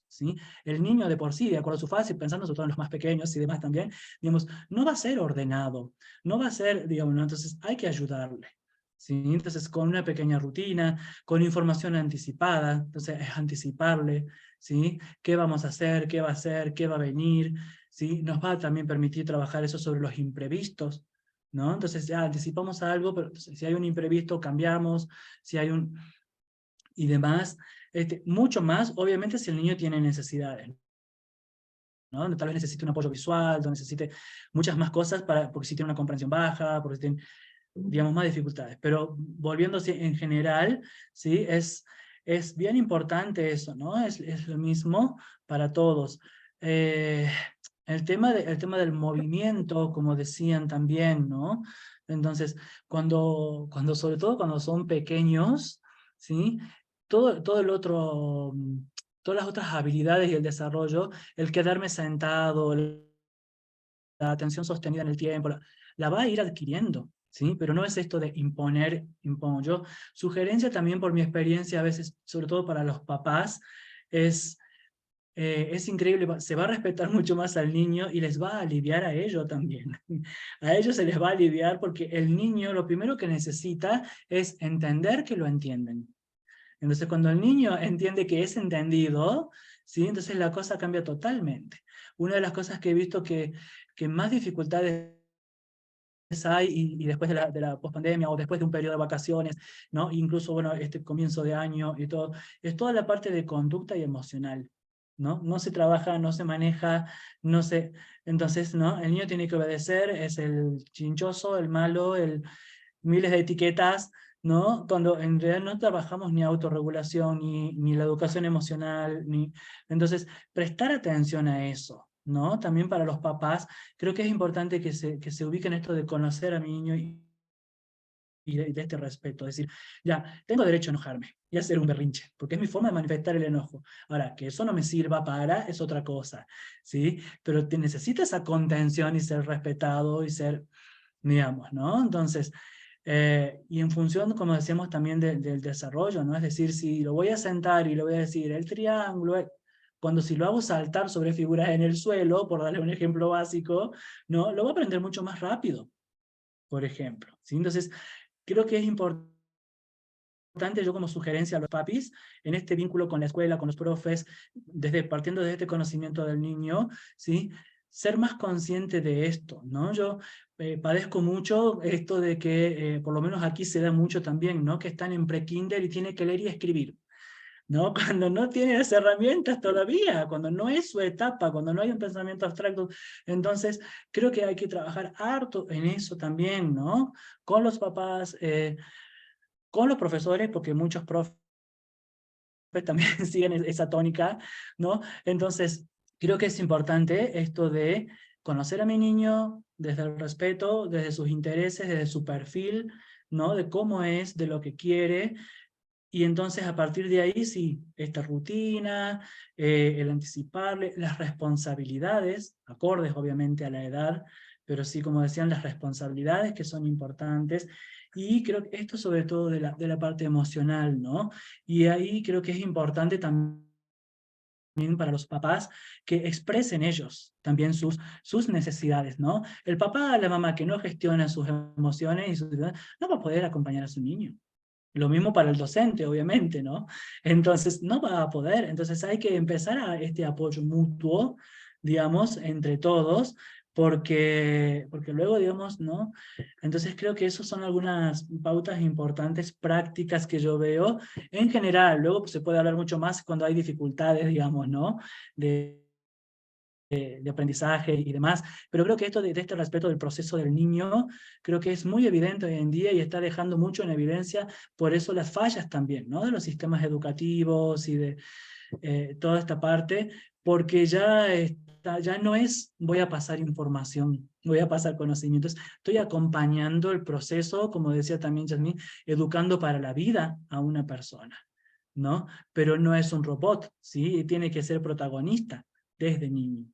¿Sí? El niño de por sí, de acuerdo a su fase, pensando sobre todo en los más pequeños y demás también, digamos, no va a ser ordenado, no va a ser, digamos, ¿no? Entonces hay que ayudarle. ¿Sí? Entonces con una pequeña rutina, con información anticipada, entonces es anticiparle, ¿sí? ¿Qué vamos a hacer? ¿Qué va a hacer? ¿Qué va a venir? ¿Sí? Nos va a también permitir trabajar eso sobre los imprevistos, ¿no? Entonces ya anticipamos algo, pero si hay un imprevisto cambiamos, si hay un... y demás, mucho más, obviamente, si el niño tiene necesidades, ¿no? Tal vez necesite un apoyo visual, necesite muchas más cosas, porque si tiene una comprensión baja, porque si tiene, digamos, más dificultades. Pero volviéndose en general, ¿sí? Es bien importante eso, ¿no? Es lo mismo para todos. El tema del movimiento, como decían también, ¿no? Entonces, sobre todo cuando son pequeños, ¿sí? Todo el otro, todas las otras habilidades y el desarrollo, el quedarme sentado, la atención sostenida en el tiempo, la va a ir adquiriendo, ¿sí? Pero no es esto de impongo. Yo, sugerencia también por mi experiencia, a veces, sobre todo para los papás, es increíble, se va a respetar mucho más al niño y les va a aliviar a ellos también. A ellos se les va a aliviar porque el niño lo primero que necesita es entender que lo entienden. Entonces cuando el niño entiende que es entendido, ¿sí? Entonces la cosa cambia totalmente. Una de las cosas que he visto que más dificultades hay, y después de la pospandemia o después de un periodo de vacaciones, ¿no? Incluso, bueno, este comienzo de año y todo, es toda la parte de conducta y emocional, ¿no? No se trabaja, no se maneja, no se... Entonces, ¿no? El niño tiene que obedecer, es el chinchoso, el malo, miles de etiquetas, ¿no? Cuando en realidad no trabajamos ni autorregulación, ni la educación emocional, Entonces, prestar atención a eso, ¿no? También para los papás, creo que es importante que se ubiquen esto de conocer a mi niño y de este respeto, es decir, ya, tengo derecho a enojarme y a hacer un berrinche, porque es mi forma de manifestar el enojo. Ahora, que eso no me sirva para, es otra cosa, ¿sí? Pero necesita esa contención y ser respetado y ser, digamos, ¿no? Entonces, y en función, como decíamos, también del desarrollo, ¿no? Es decir, si lo voy a sentar y le voy a decir el triángulo, cuando si lo hago saltar sobre figuras en el suelo, por darle un ejemplo básico, ¿no? Lo va a aprender mucho más rápido, por ejemplo, ¿sí? Entonces, creo que es importante, yo como sugerencia a los papis, en este vínculo con la escuela, con los profes, partiendo de este conocimiento del niño, ¿sí? Ser más consciente de esto, ¿no? Yo padezco mucho esto de que, por lo menos aquí se da mucho también, ¿no? Que están en pre-kinder y tiene que leer y escribir, ¿no? Cuando no tiene las herramientas todavía, cuando no es su etapa, cuando no hay un pensamiento abstracto. Entonces, creo que hay que trabajar harto en eso también, ¿no? Con los papás, con los profesores, porque muchos profes también siguen esa tónica, ¿no? Entonces, creo que es importante esto de conocer a mi niño desde el respeto, desde sus intereses, desde su perfil, ¿no? De cómo es, de lo que quiere, y entonces a partir de ahí sí, esta rutina, el anticiparle, las responsabilidades, acordes obviamente a la edad, pero sí, como decían, las responsabilidades que son importantes, y creo que esto sobre todo de la parte emocional, ¿no? Y ahí creo que es importante también para los papás que expresen ellos también sus necesidades, ¿no? El papá, la mamá que no gestiona sus emociones no va a poder acompañar a su niño. Lo mismo para el docente, obviamente, ¿no? Entonces, no va a poder. Entonces hay que empezar a este apoyo mutuo, digamos, entre todos, porque luego, digamos, ¿no? Entonces creo que esas son algunas pautas importantes, prácticas que yo veo en general. Luego pues, se puede hablar mucho más cuando hay dificultades, digamos, ¿no? De aprendizaje y demás, pero creo que esto de este respeto del proceso del niño, creo que es muy evidente hoy en día y está dejando mucho en evidencia, por eso las fallas también, ¿no? De los sistemas educativos y de toda esta parte, porque ya no es voy a pasar información, voy a pasar conocimientos, estoy acompañando el proceso, como decía también Yasmín, educando para la vida a una persona, ¿no? Pero no es un robot, ¿sí? Tiene que ser protagonista desde niño.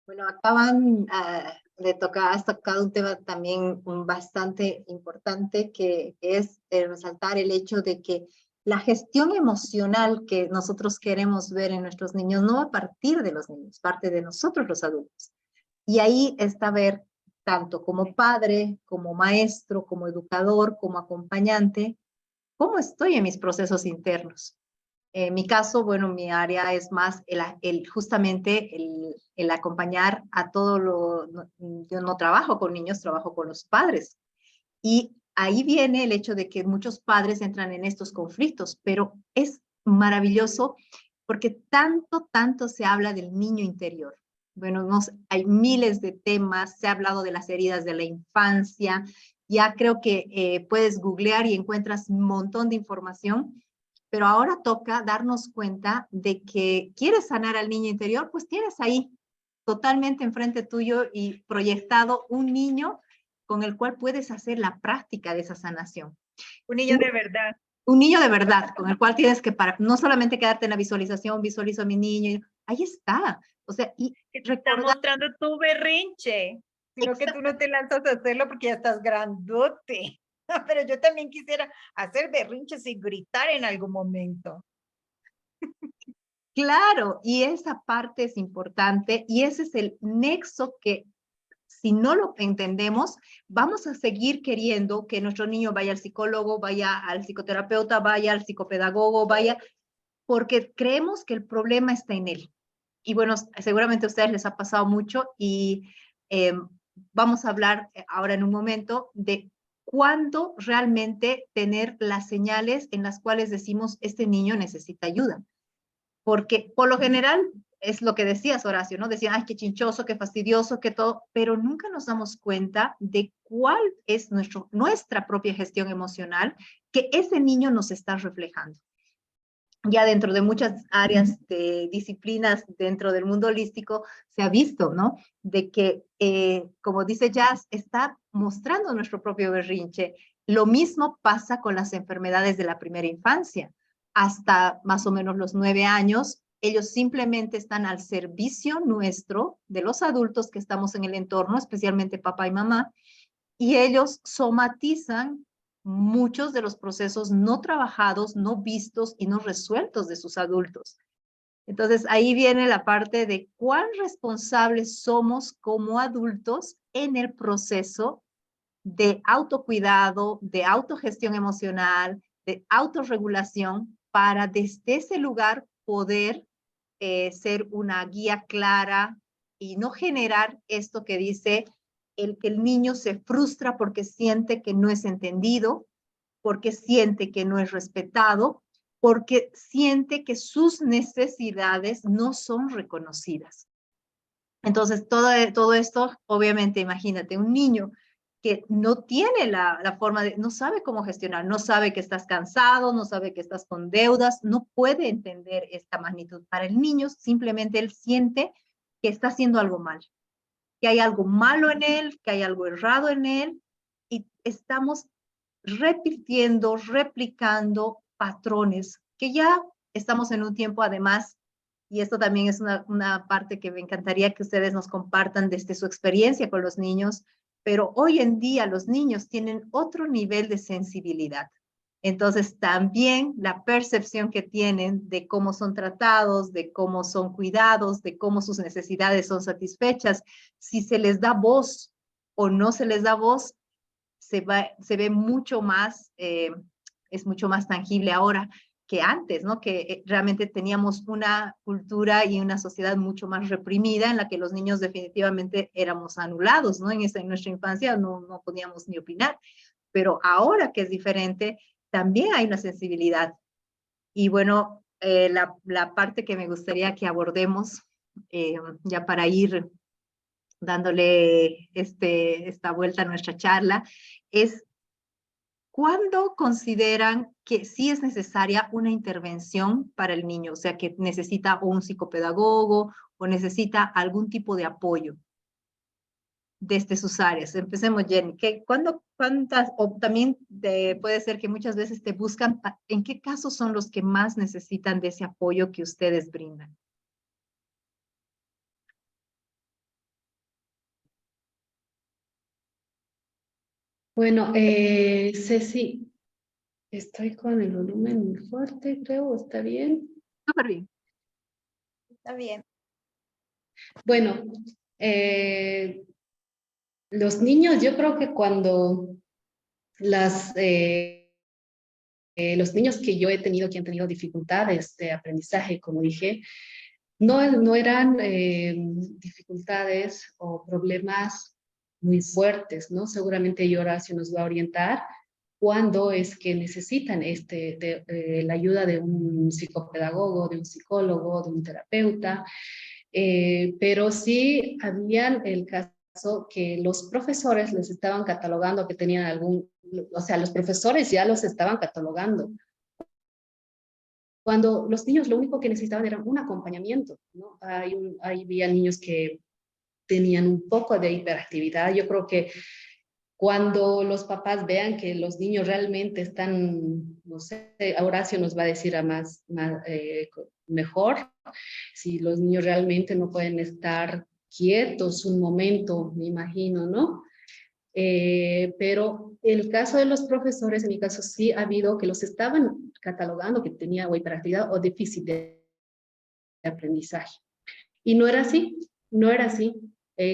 Bueno, has tocado un tema también bastante importante que es resaltar el hecho de que la gestión emocional que nosotros queremos ver en nuestros niños no va a partir de los niños, parte de nosotros los adultos. Y ahí está ver, tanto como padre, como maestro, como educador, como acompañante, cómo estoy en mis procesos internos. En mi caso, bueno, mi área es más justamente el acompañar a todo yo no trabajo con niños, trabajo con los padres. Y ahí viene el hecho de que muchos padres entran en estos conflictos, pero es maravilloso porque tanto se habla del niño interior. Bueno, hay miles de temas, se ha hablado de las heridas de la infancia, ya creo que puedes googlear y encuentras un montón de información, pero ahora toca darnos cuenta de que quieres sanar al niño interior, pues tienes ahí totalmente enfrente tuyo y proyectado un niño con el cual puedes hacer la práctica de esa sanación. Un niño de verdad. Un niño de verdad, con el cual tienes que no solamente quedarte en la visualización, visualizo a mi niño, ahí está. O sea, y que te está mostrando tu berrinche, sino que tú no te lanzas a hacerlo porque ya estás grandote. Pero yo también quisiera hacer berrinches y gritar en algún momento. Claro, y esa parte es importante y ese es el nexo que si no lo entendemos, vamos a seguir queriendo que nuestro niño vaya al psicólogo, vaya al psicoterapeuta, vaya al psicopedagogo, vaya, porque creemos que el problema está en él. Y bueno, seguramente a ustedes les ha pasado mucho y vamos a hablar ahora en un momento de cuándo realmente tener las señales en las cuales decimos este niño necesita ayuda. Porque por lo general es lo que decías, Horacio, ¿no? Decían, ay, qué chinchoso, qué fastidioso, qué todo, pero nunca nos damos cuenta de cuál es nuestra propia gestión emocional que ese niño nos está reflejando. Ya dentro de muchas áreas de disciplinas dentro del mundo holístico se ha visto, ¿no? De que, como dice Jazz, está mostrando nuestro propio berrinche. Lo mismo pasa con las enfermedades de la primera infancia. Hasta más o menos los 9 años, ellos simplemente están al servicio nuestro, de los adultos que estamos en el entorno, especialmente papá y mamá, y ellos somatizan muchos de los procesos no trabajados, no vistos y no resueltos de sus adultos. Entonces, ahí viene la parte de cuán responsables somos como adultos en el proceso de autocuidado, de autogestión emocional, de autorregulación, para desde ese lugar poder ser una guía clara y no generar esto que dice que el niño se frustra porque siente que no es entendido, porque siente que no es respetado, porque siente que sus necesidades no son reconocidas. Entonces, todo esto, obviamente, imagínate, un niño que no tiene la forma no sabe cómo gestionar, no sabe que estás cansado, no sabe que estás con deudas, no puede entender esta magnitud. Para el niño, simplemente él siente que está haciendo algo mal, que hay algo malo en él, que hay algo errado en él, y estamos repitiendo, replicando patrones que ya estamos en un tiempo, además, y esto también es una parte que me encantaría que ustedes nos compartan desde su experiencia con los niños, pero hoy en día los niños tienen otro nivel de sensibilidad. Entonces también la percepción que tienen de cómo son tratados, de cómo son cuidados, de cómo sus necesidades son satisfechas, si se les da voz o no se les da voz, se ve mucho más, es mucho más tangible ahora antes, ¿no? Que realmente teníamos una cultura y una sociedad mucho más reprimida en la que los niños definitivamente éramos anulados, ¿no? En nuestra infancia no podíamos ni opinar, pero ahora que es diferente, también hay una sensibilidad. Y bueno, la parte que me gustaría que abordemos, ya para ir dándole esta vuelta a nuestra charla, es ¿cuándo consideran que sí es necesaria una intervención para el niño? O sea, que necesita o un psicopedagogo o necesita algún tipo de apoyo desde sus áreas. Empecemos, Jenny. ¿Cuántas, o también puede ser que muchas veces te buscan, ¿en qué casos son los que más necesitan de ese apoyo que ustedes brindan? Bueno, Ceci, estoy con el volumen muy fuerte, creo, ¿está bien? Súper bien. Está bien. Bueno, los niños, yo creo que cuando los niños que yo he tenido, que han tenido dificultades de aprendizaje, como dije, no eran dificultades o problemas muy fuertes, ¿no? Seguramente Horacio nos va a orientar cuándo es que necesitan la ayuda de un psicopedagogo, de un psicólogo, de un terapeuta, pero sí habían el caso que los profesores les estaban catalogando que tenían o sea, los profesores ya los estaban catalogando. Cuando los niños lo único que necesitaban era un acompañamiento, ¿no? Había niños que tenían un poco de hiperactividad. Yo creo que cuando los papás vean que los niños realmente están, no sé, Horacio nos va a decir mejor, si los niños realmente no pueden estar quietos un momento, me imagino, ¿no? Pero el caso de los profesores, en mi caso sí ha habido que los estaban catalogando que tenía o hiperactividad o déficit de aprendizaje. Y no era así, no era así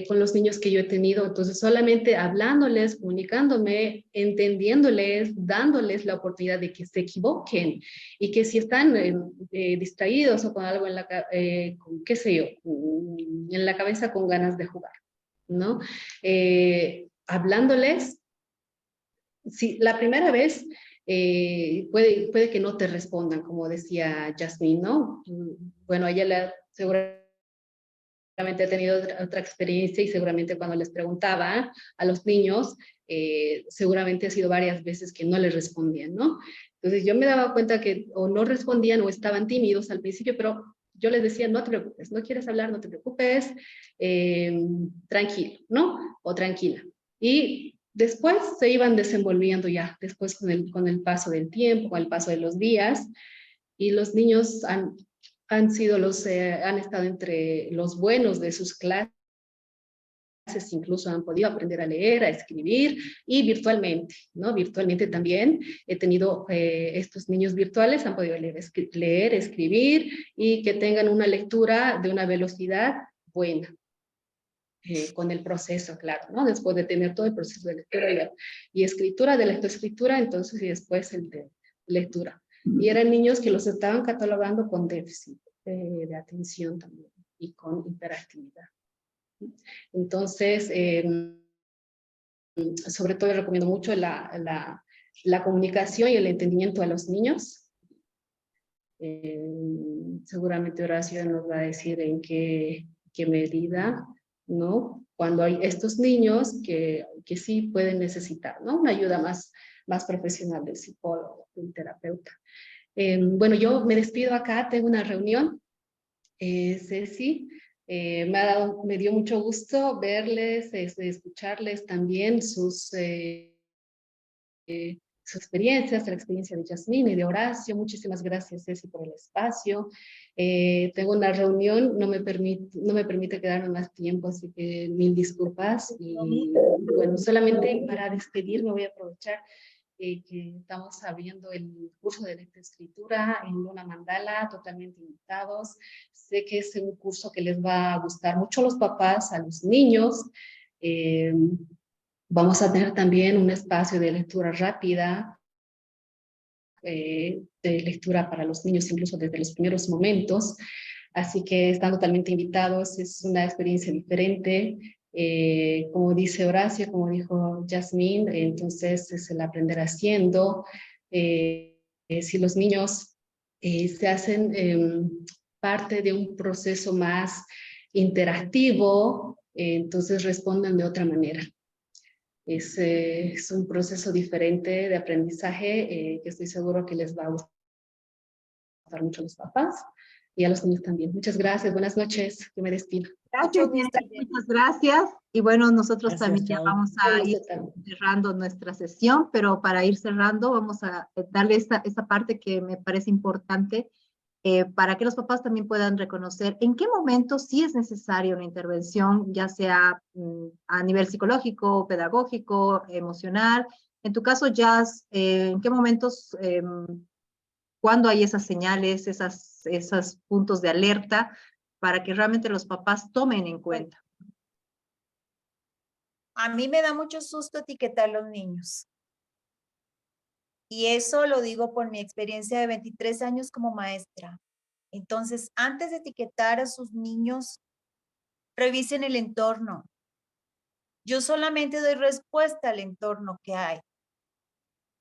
con los niños que yo he tenido. Entonces, solamente hablándoles, comunicándome, entendiéndoles, dándoles la oportunidad de que se equivoquen y que si están distraídos o con algo en con, qué sé yo, en la cabeza con ganas de jugar, ¿no? Hablándoles, si la primera vez puede que no te respondan, como decía Jasmine, ¿no? Bueno, ella seguramente ha tenido otra experiencia y seguramente cuando les preguntaba a los niños, seguramente ha sido varias veces que no les respondían, ¿no? Entonces yo me daba cuenta que o no respondían o estaban tímidos al principio, pero yo les decía, no te preocupes, no quieres hablar, no te preocupes, tranquilo, ¿no? O tranquila. Y después se iban desenvolviendo ya, después con el paso del tiempo, con el paso de los días, y los niños han estado entre los buenos de sus clases, incluso han podido aprender a leer, a escribir y virtualmente, ¿no? Virtualmente también he tenido estos niños virtuales, han podido leer, escribir y que tengan una lectura de una velocidad buena. Con el proceso, claro, ¿no? Después de tener todo el proceso de lectura y escritura, de lectoescritura, entonces, y después el de lectura. Y eran niños que los estaban catalogando con déficit de atención también y con hiperactividad. Entonces, sobre todo recomiendo mucho la comunicación y el entendimiento a los niños. Seguramente Horacio nos va a decir en qué medida, ¿no? Cuando hay estos niños que sí pueden necesitar, ¿no? Una ayuda más profesional del psicólogo, del terapeuta. Bueno, yo me despido acá, tengo una reunión. Ceci, me dio mucho gusto verles, escucharles también sus experiencias, la experiencia de Jasmine y de Horacio. Muchísimas gracias, Ceci, por el espacio. Tengo una reunión, no me permite quedarme más tiempo, así que mil disculpas. Y bueno, solamente para despedirme voy a aprovechar que estamos abriendo el curso de lectoescritura en Luna Mandala, totalmente invitados. Sé que es un curso que les va a gustar mucho a los papás, a los niños. Vamos a tener también un espacio de lectura rápida de lectura para los niños, incluso desde los primeros momentos. Así que están totalmente invitados, es una experiencia diferente. Como dice Horacio, como dijo Yasmín, entonces es el aprender haciendo. Si los niños se hacen parte de un proceso más interactivo, entonces responden de otra manera. Es un proceso diferente de aprendizaje que estoy seguro que les va a gustar mucho a los papás y a los niños también. Muchas gracias, buenas noches, yo me despido. Gracias, muchas gracias. Y bueno, nosotros Gracias, también ya chao. vamos a ir cerrando nuestra sesión, pero para ir cerrando vamos a darle esta parte que me parece importante para que los papás también puedan reconocer en qué momento sí es necesaria una intervención, ya sea a nivel psicológico, pedagógico, emocional. En tu caso, Jazz, ¿en qué momentos, cuándo hay esas señales, esos puntos de alerta para que realmente los papás tomen en cuenta? A mí me da mucho susto etiquetar a los niños. Y eso lo digo por mi experiencia de 23 años como maestra. Entonces, antes de etiquetar a sus niños, revisen el entorno. Yo solamente doy respuesta al entorno que hay.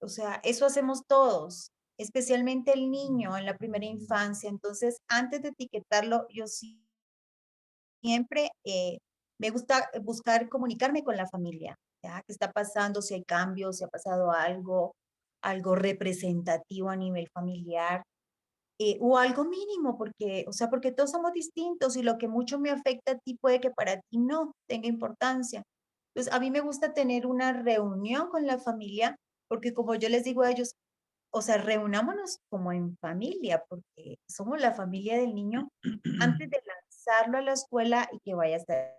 O sea, eso hacemos todos, especialmente el niño en la primera infancia. Entonces, antes de etiquetarlo, yo siempre me gusta buscar comunicarme con la familia, ¿ya? ¿Qué está pasando? Si hay cambios, si ha pasado algo, algo representativo a nivel familiar. O algo mínimo, porque, o sea, porque todos somos distintos y lo que mucho me afecta a ti puede que para ti no tenga importancia. Entonces, a mí me gusta tener una reunión con la familia, porque como yo les digo a ellos, o sea, reunámonos como en familia, porque somos la familia del niño antes de lanzarlo a la escuela y que vaya a estar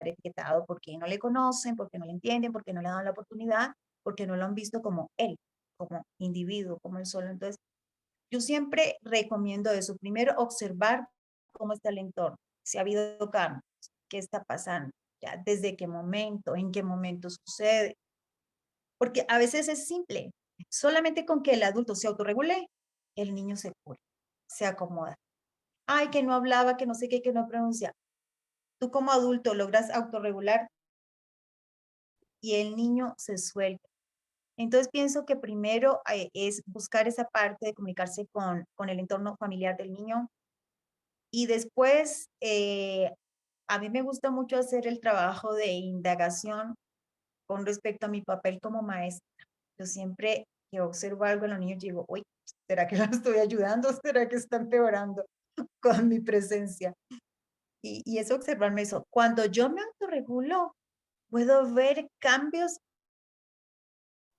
etiquetado porque no le conocen, porque no le entienden, porque no le dan la oportunidad, porque no lo han visto como él, como individuo, como él solo. Entonces, yo siempre recomiendo eso. Primero, observar cómo está el entorno, si ha habido cambios, qué está pasando, ya, desde qué momento, en qué momento sucede. Porque a veces es simple. Solamente con que el adulto se autorregule, el niño se cura, se acomoda. Ay, que no hablaba, que no sé qué, que no pronuncia. Tú como adulto logras autorregular y el niño se suelta. Entonces pienso que primero es buscar esa parte de comunicarse con el entorno familiar del niño. Y después, a mí me gusta mucho hacer el trabajo de indagación con respecto a mi papel como maestra. Yo siempre que observo algo en los niños digo, uy, ¿será que la estoy ayudando? ¿Será que está empeorando con mi presencia? Y es observarme eso. Cuando yo me autorregulo, puedo ver cambios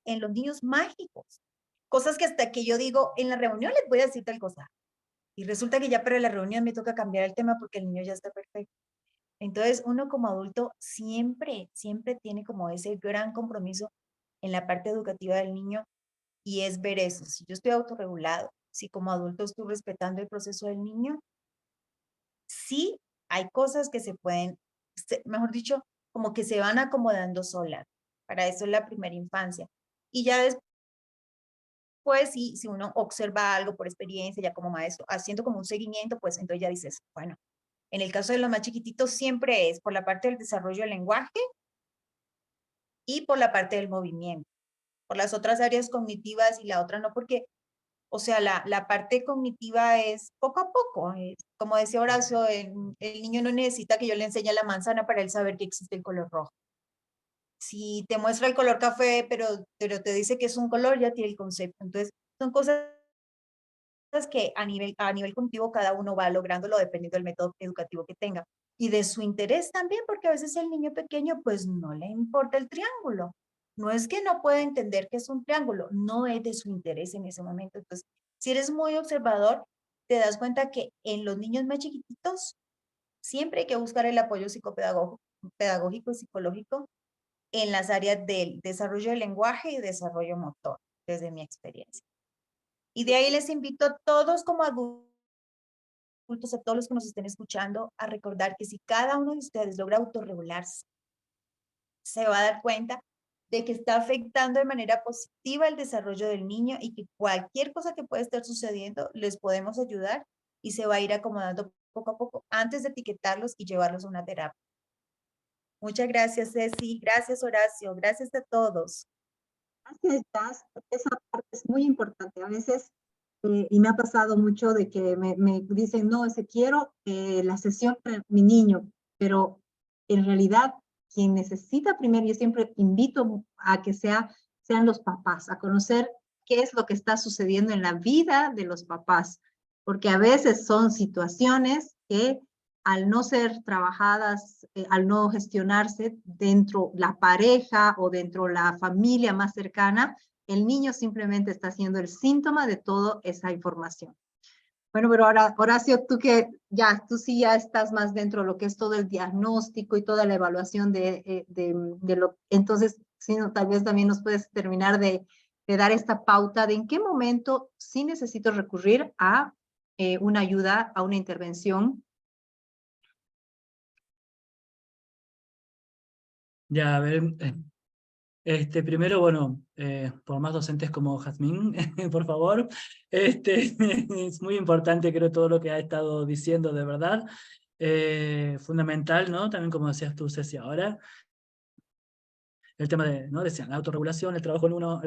en los niños mágicos. Cosas que hasta que yo digo, en la reunión les voy a decir tal cosa. Y resulta que ya para la reunión me toca cambiar el tema porque el niño ya está perfecto. Entonces, uno como adulto siempre tiene como ese gran compromiso en la parte educativa del niño y es ver eso. Si yo estoy autorregulado, si como adulto estoy respetando el proceso del niño, sí hay cosas que se pueden, mejor dicho, como que se van acomodando solas. Para eso es la primera infancia. Y ya después, si uno observa algo por experiencia, ya como maestro, haciendo como un seguimiento, pues entonces ya dices, bueno, en el caso de los más chiquititos siempre es por la parte del desarrollo del lenguaje y por la parte del movimiento. Por las otras áreas cognitivas y la otra no, porque, o sea, la parte cognitiva es poco a poco. Como decía Horacio, el niño no necesita que yo le enseñe la manzana para él saber que existe el color rojo. Si te muestra el color café, pero te dice que es un color, ya tiene el concepto. Entonces, son cosas que a nivel cognitivo cada uno va lográndolo dependiendo del método educativo que tenga. Y de su interés también, porque a veces el niño pequeño pues no le importa el triángulo. No es que no pueda entender que es un triángulo, no es de su interés en ese momento. Entonces, si eres muy observador, te das cuenta que en los niños más chiquititos siempre hay que buscar el apoyo pedagógico y psicológico en las áreas del desarrollo del lenguaje y desarrollo motor, desde mi experiencia. Y de ahí les invito a todos como adultos, a todos los que nos estén escuchando, a recordar que si cada uno de ustedes logra autorregularse, se va a dar cuenta de que está afectando de manera positiva el desarrollo del niño y que cualquier cosa que pueda estar sucediendo les podemos ayudar y se va a ir acomodando poco a poco antes de etiquetarlos y llevarlos a una terapia. Muchas gracias, Ceci. Gracias, Horacio. Gracias a todos. Gracias, Jazz. Esa parte es muy importante. A veces, y me ha pasado mucho de que me dicen, no, ese quiero la sesión para mi niño, pero en realidad quien necesita primero, yo siempre invito a que sean los papás, a conocer qué es lo que está sucediendo en la vida de los papás, porque a veces son situaciones que al no ser trabajadas, al no gestionarse dentro la pareja o dentro la familia más cercana, el niño simplemente está siendo el síntoma de toda esa información. Bueno, pero ahora, Horacio, tú sí ya estás más dentro de lo que es todo el diagnóstico y toda la evaluación de lo, entonces, sí, no, tal vez también nos puedes terminar de dar esta pauta de en qué momento sí necesito recurrir a una ayuda, a una intervención. Ya, a ver, primero, bueno, por más docentes como Jazmín, por favor, es muy importante, creo, todo lo que ha estado diciendo, de verdad, fundamental, ¿no? También como decías tú, Ceci, ahora, el tema de, ¿no? Decían, la autorregulación, el trabajo en uno,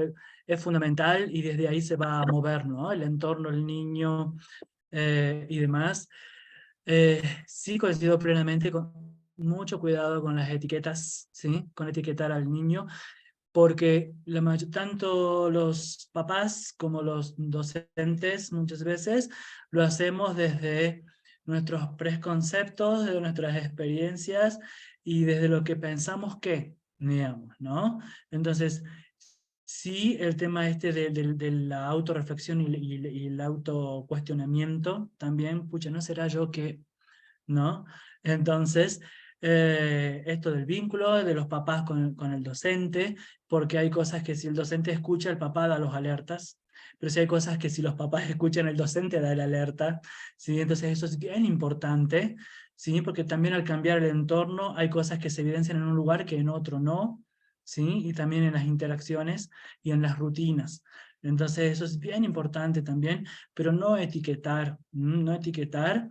es fundamental y desde ahí se va a mover, ¿no? El entorno, el niño y demás. Sí coincido plenamente con mucho cuidado con las etiquetas, ¿sí? Con etiquetar al niño, porque tanto los papás como los docentes muchas veces lo hacemos desde nuestros preconceptos, de nuestras experiencias y desde lo que pensamos que, digamos, ¿no? Entonces, sí, el tema de la autorreflexión y el autocuestionamiento también, pucha, ¿no será yo que, no? Entonces, esto del vínculo de los papás con el docente, porque hay cosas que si el docente escucha, el papá da los alertas, pero si hay cosas que si los papás escuchan, el docente da la alerta, ¿sí? Entonces eso es bien importante, ¿sí? Porque también al cambiar el entorno hay cosas que se evidencian en un lugar que en otro no, ¿sí? Y también en las interacciones y en las rutinas. Entonces eso es bien importante también, pero no etiquetar, no etiquetar.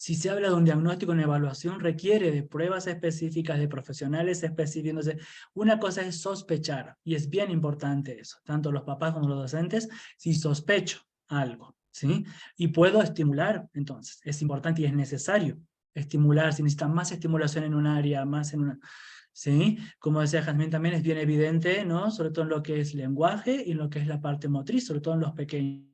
Si se habla de un diagnóstico, una evaluación requiere de pruebas específicas, de profesionales específicos. Entonces, una cosa es sospechar, y es bien importante eso, tanto los papás como los docentes, si sospecho algo, ¿sí? Y puedo estimular, entonces, es importante y es necesario estimular, si necesitan más estimulación en un área, más en una... ¿Sí? Como decía Jazmín, también es bien evidente, ¿no? Sobre todo en lo que es lenguaje y en lo que es la parte motriz, sobre todo en los pequeños,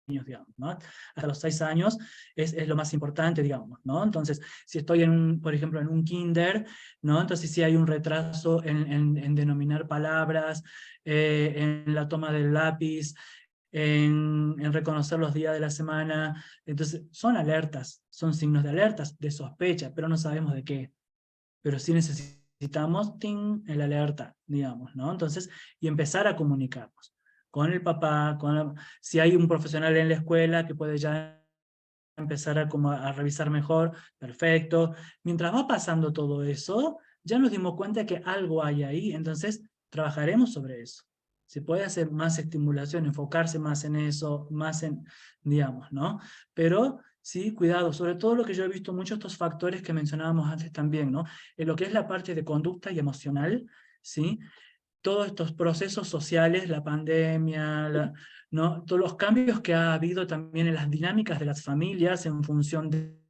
digamos, ¿no? Hasta los 6 años es lo más importante, digamos, ¿no? Entonces, si estoy por ejemplo, en un kinder, ¿no? Entonces sí hay un retraso en denominar palabras, en la toma del lápiz, en reconocer los días de la semana. Entonces, son alertas, son signos de alertas, de sospecha, pero no sabemos de qué. Pero sí necesitamos, ¡ting!, el alerta, digamos, ¿no? Entonces, y empezar a comunicarnos con el papá, si hay un profesional en la escuela que puede ya empezar a revisar mejor, perfecto. Mientras va pasando todo eso, ya nos dimos cuenta que algo hay ahí, entonces trabajaremos sobre eso. Se puede hacer más estimulación, enfocarse más en eso, más en, digamos, ¿no? Pero sí, cuidado, sobre todo lo que yo he visto mucho, estos factores que mencionábamos antes también, ¿no? En lo que es la parte de conducta y emocional, ¿sí? Todos estos procesos sociales, la pandemia, ¿no? Todos los cambios que ha habido también en las dinámicas de las familias en función de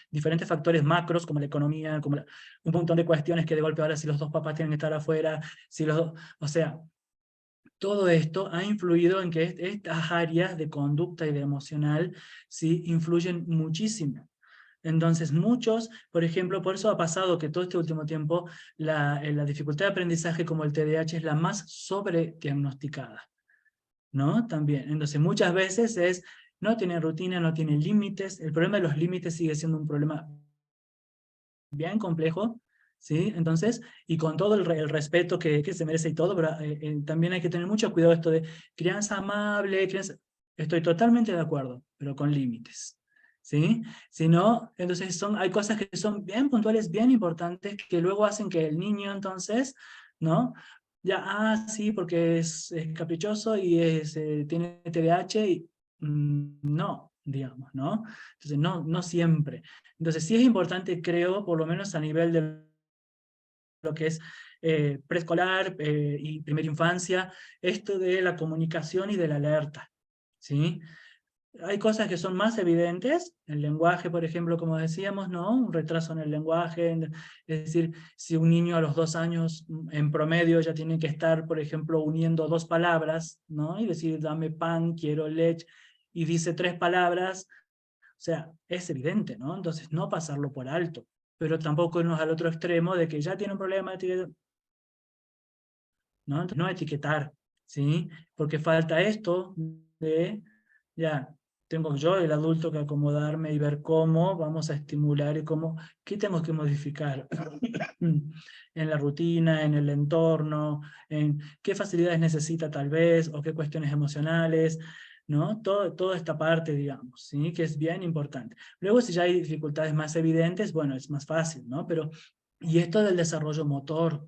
diferentes factores macros, como la economía, como un montón de cuestiones que de golpe ahora si los dos papás tienen que estar afuera, o sea, todo esto ha influido en que estas áreas de conducta y de emocional, ¿sí?, influyen muchísimo. Entonces muchos, por ejemplo, por eso ha pasado que todo este último tiempo la dificultad de aprendizaje como el TDAH es la más sobrediagnosticada, ¿no? También, entonces muchas veces no tiene rutina, no tiene límites. El problema de los límites sigue siendo un problema bien complejo, ¿sí? Entonces, y con todo el respeto que se merece y todo, pero también hay que tener mucho cuidado esto de crianza amable, estoy totalmente de acuerdo, pero con límites. ¿sí? Si no, entonces hay cosas que son bien puntuales, bien importantes, que luego hacen que el niño entonces, ¿no? Ya, sí, porque es caprichoso y tiene TDAH, y no, digamos, ¿no? Entonces, no siempre. Entonces, sí es importante, creo, por lo menos a nivel de lo que es preescolar y primera infancia, esto de la comunicación y de la alerta, ¿sí? Hay cosas que son más evidentes, el lenguaje, por ejemplo, como decíamos, ¿no? Un retraso en el lenguaje, es decir, si un niño a los 2 años en promedio ya tiene que estar, por ejemplo, uniendo 2 palabras, ¿no? Y decir, dame pan, quiero leche, y dice 3 palabras, o sea, es evidente, ¿no? Entonces no pasarlo por alto, pero tampoco irnos al otro extremo de que ya tiene un problema, ¿no? Entonces, no etiquetar, ¿sí? Porque falta esto de, ya, tengo yo, el adulto, que acomodarme y ver cómo vamos a estimular y qué tengo que modificar en la rutina, en el entorno, en qué facilidades necesita tal vez, o qué cuestiones emocionales, ¿no? Toda esta parte, digamos, ¿sí? Que es bien importante. Luego, si ya hay dificultades más evidentes, bueno, es más fácil, ¿no? Pero, y esto del desarrollo motor,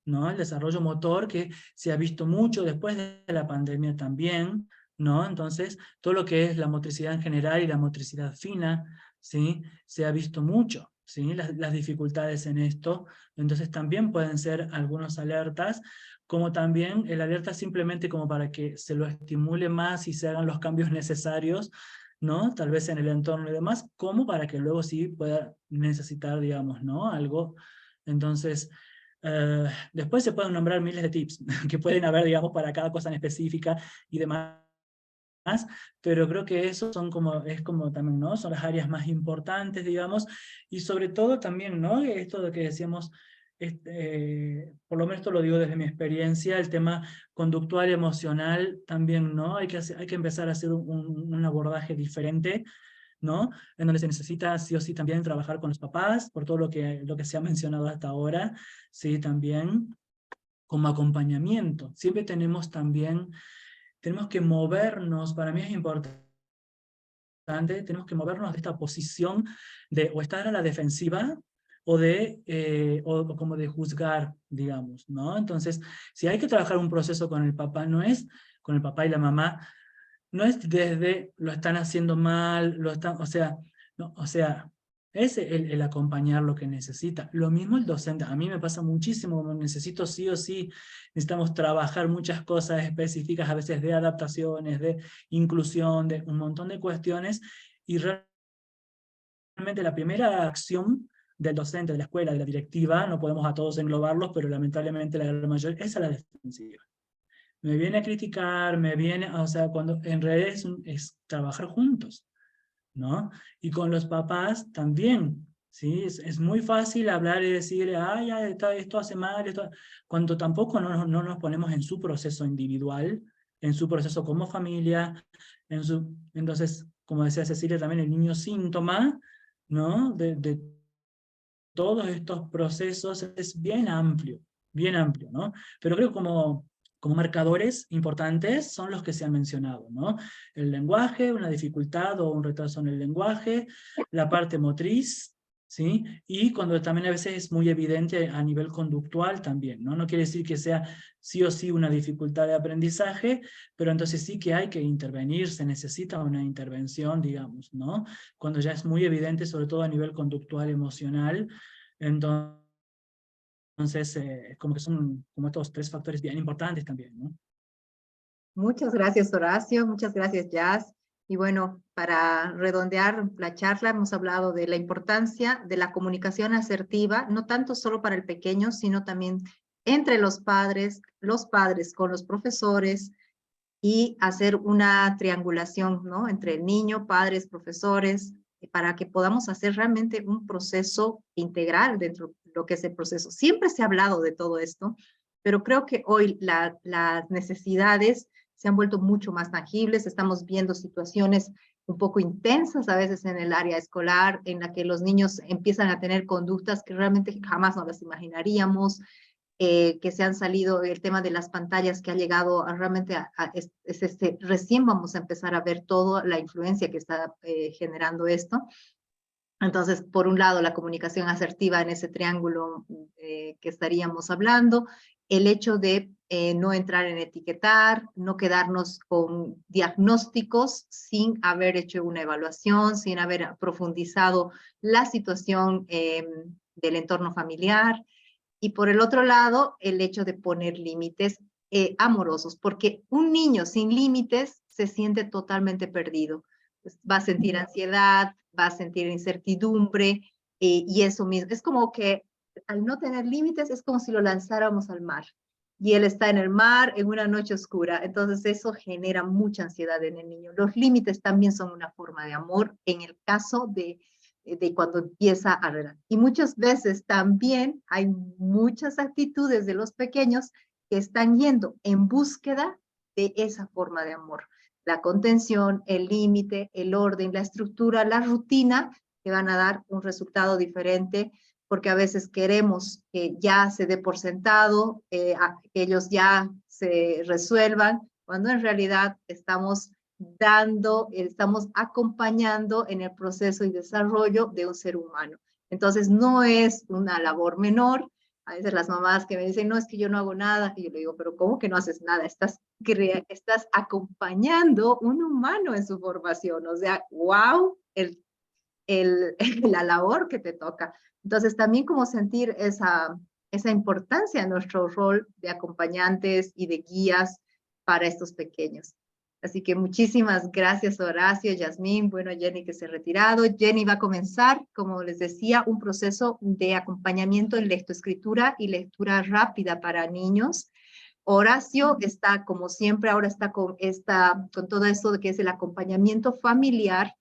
¿no? El desarrollo motor que se ha visto mucho después de la pandemia también, ¿no? Entonces, todo lo que es la motricidad en general y la motricidad fina, ¿sí? Se ha visto mucho, ¿sí? Las dificultades en esto, entonces también pueden ser algunos alertas, como también el alerta simplemente como para que se lo estimule más y se hagan los cambios necesarios, ¿no? Tal vez en el entorno y demás, como para que luego sí pueda necesitar, digamos, ¿no? Algo. Entonces, después se pueden nombrar miles de tips que pueden haber, digamos, para cada cosa en específica y demás, pero creo que eso es como también, ¿no? Son las áreas más importantes, digamos, y sobre todo también, ¿no? Esto de que decíamos, por lo menos esto lo digo desde mi experiencia, el tema conductual, emocional, también, ¿no? Hay que empezar a hacer un abordaje diferente, ¿no? En donde se necesita sí o sí también trabajar con los papás, por todo lo que se ha mencionado hasta ahora, sí, también como acompañamiento. Siempre tenemos que movernos, para mí es importante, tenemos que movernos de esta posición de o estar a la defensiva, o como de juzgar, digamos, ¿no? Entonces, si hay que trabajar un proceso con el papá, con el papá y la mamá, no es desde lo están haciendo mal, o sea, no, o sea, es el acompañar lo que necesita. Lo mismo el docente, a mí me pasa muchísimo, como necesito sí o sí, necesitamos trabajar muchas cosas específicas, a veces de adaptaciones, de inclusión, de un montón de cuestiones, y realmente la primera acción del docente, de la escuela, de la directiva, no podemos a todos englobarlos, pero lamentablemente la gran mayoría, es a la defensiva. Me viene a criticar, o sea, cuando en realidad es trabajar juntos, ¿no? Y con los papás también, ¿sí? Es muy fácil hablar y decir, ya, esto hace mal, cuando tampoco no nos ponemos en su proceso individual, en su proceso como familia, entonces, como decía Cecilia, también el niño síntoma, ¿no? De todos estos procesos es bien amplio, ¿no? Pero creo como marcadores importantes son los que se han mencionado, ¿no? El lenguaje, una dificultad o un retraso en el lenguaje, la parte motriz, ¿sí? Y cuando también a veces es muy evidente a nivel conductual también, ¿no? No quiere decir que sea sí o sí una dificultad de aprendizaje, pero entonces sí que hay que intervenir, se necesita una intervención, digamos, ¿no? Cuando ya es muy evidente, sobre todo a nivel conductual, emocional, entonces como que son como estos 3 factores bien importantes también, ¿no? Muchas gracias, Horacio. Muchas gracias, Jazz. Y bueno, para redondear la charla, hemos hablado de la importancia de la comunicación asertiva, no tanto solo para el pequeño, sino también entre los padres con los profesores, y hacer una triangulación, ¿no? Entre el niño, padres, profesores, para que podamos hacer realmente un proceso integral dentro de lo que es el proceso. Siempre se ha hablado de todo esto, pero creo que hoy las necesidades se han vuelto mucho más tangibles, estamos viendo situaciones un poco intensas a veces en el área escolar, en la que los niños empiezan a tener conductas que realmente jamás nos las imaginaríamos, que se han salido, el tema de las pantallas que ha llegado realmente recién vamos a empezar a ver toda la influencia que está generando esto. Entonces, por un lado, la comunicación asertiva en ese triángulo que estaríamos hablando, el hecho de no entrar en etiquetar, no quedarnos con diagnósticos sin haber hecho una evaluación, sin haber profundizado la situación del entorno familiar. Y por el otro lado, el hecho de poner límites amorosos, porque un niño sin límites se siente totalmente perdido. Va a sentir ansiedad, va a sentir incertidumbre, y eso mismo. Es como que al no tener límites es como si lo lanzáramos al mar. Y él está en el mar en una noche oscura. Entonces eso genera mucha ansiedad en el niño. Los límites también son una forma de amor en el caso de cuando empieza a arreglar. Y muchas veces también hay muchas actitudes de los pequeños que están yendo en búsqueda de esa forma de amor. La contención, el límite, el orden, la estructura, la rutina, que van a dar un resultado diferente, porque a veces queremos que ya se dé por sentado, que ellos ya se resuelvan, cuando en realidad estamos acompañando en el proceso y desarrollo de un ser humano. Entonces no es una labor menor. A veces las mamás que me dicen, no, es que yo no hago nada, y yo le digo, pero ¿cómo que no haces nada? Estás acompañando un humano en su formación. O sea, wow, la labor que te toca. Entonces también como sentir esa importancia en nuestro rol de acompañantes y de guías para estos pequeños. Así que muchísimas gracias, Horacio, Yasmín, bueno, Jenny que se ha retirado. Jenny va a comenzar, como les decía, un proceso de acompañamiento en lectoescritura y lectura rápida para niños. Horacio está, como siempre, ahora está con todo esto de que es el acompañamiento familiar.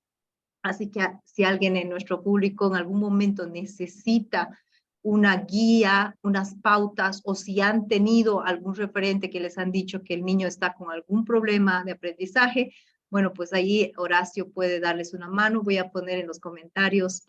Así que si alguien en nuestro público en algún momento necesita una guía, unas pautas, o si han tenido algún referente que les han dicho que el niño está con algún problema de aprendizaje, bueno, pues ahí Horacio puede darles una mano. Voy a poner en los comentarios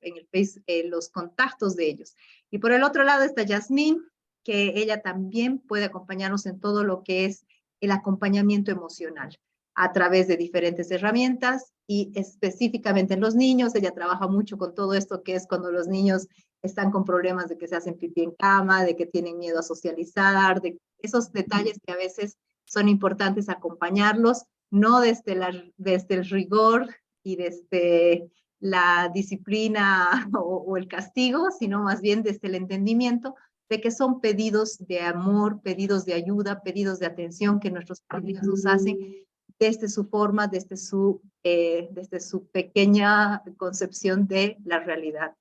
en el Face los contactos de ellos. Y por el otro lado está Yasmín, que ella también puede acompañarnos en todo lo que es el acompañamiento emocional a través de diferentes herramientas, y específicamente en los niños. Ella trabaja mucho con todo esto que es cuando los niños están con problemas de que se hacen pipí en cama, de que tienen miedo a socializar, de esos detalles que a veces son importantes acompañarlos, no desde el rigor y desde la disciplina o el castigo, sino más bien desde el entendimiento de que son pedidos de amor, pedidos de ayuda, pedidos de atención que nuestros padres nos hacen desde su forma, desde su pequeña concepción de la realidad.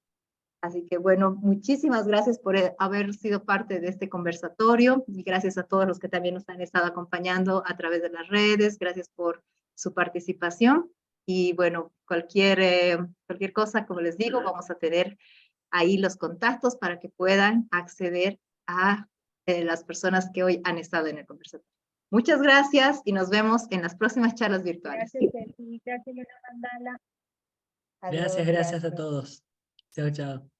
Así que bueno, muchísimas gracias por haber sido parte de este conversatorio, y gracias a todos los que también nos han estado acompañando a través de las redes. Gracias por su participación, y bueno, cualquier cosa, como les digo, vamos a tener ahí los contactos para que puedan acceder a las personas que hoy han estado en el conversatorio. Muchas gracias y nos vemos en las próximas charlas virtuales. Gracias, Ceci. Gracias, Luna Mandala. Gracias a todos. Chao, chao.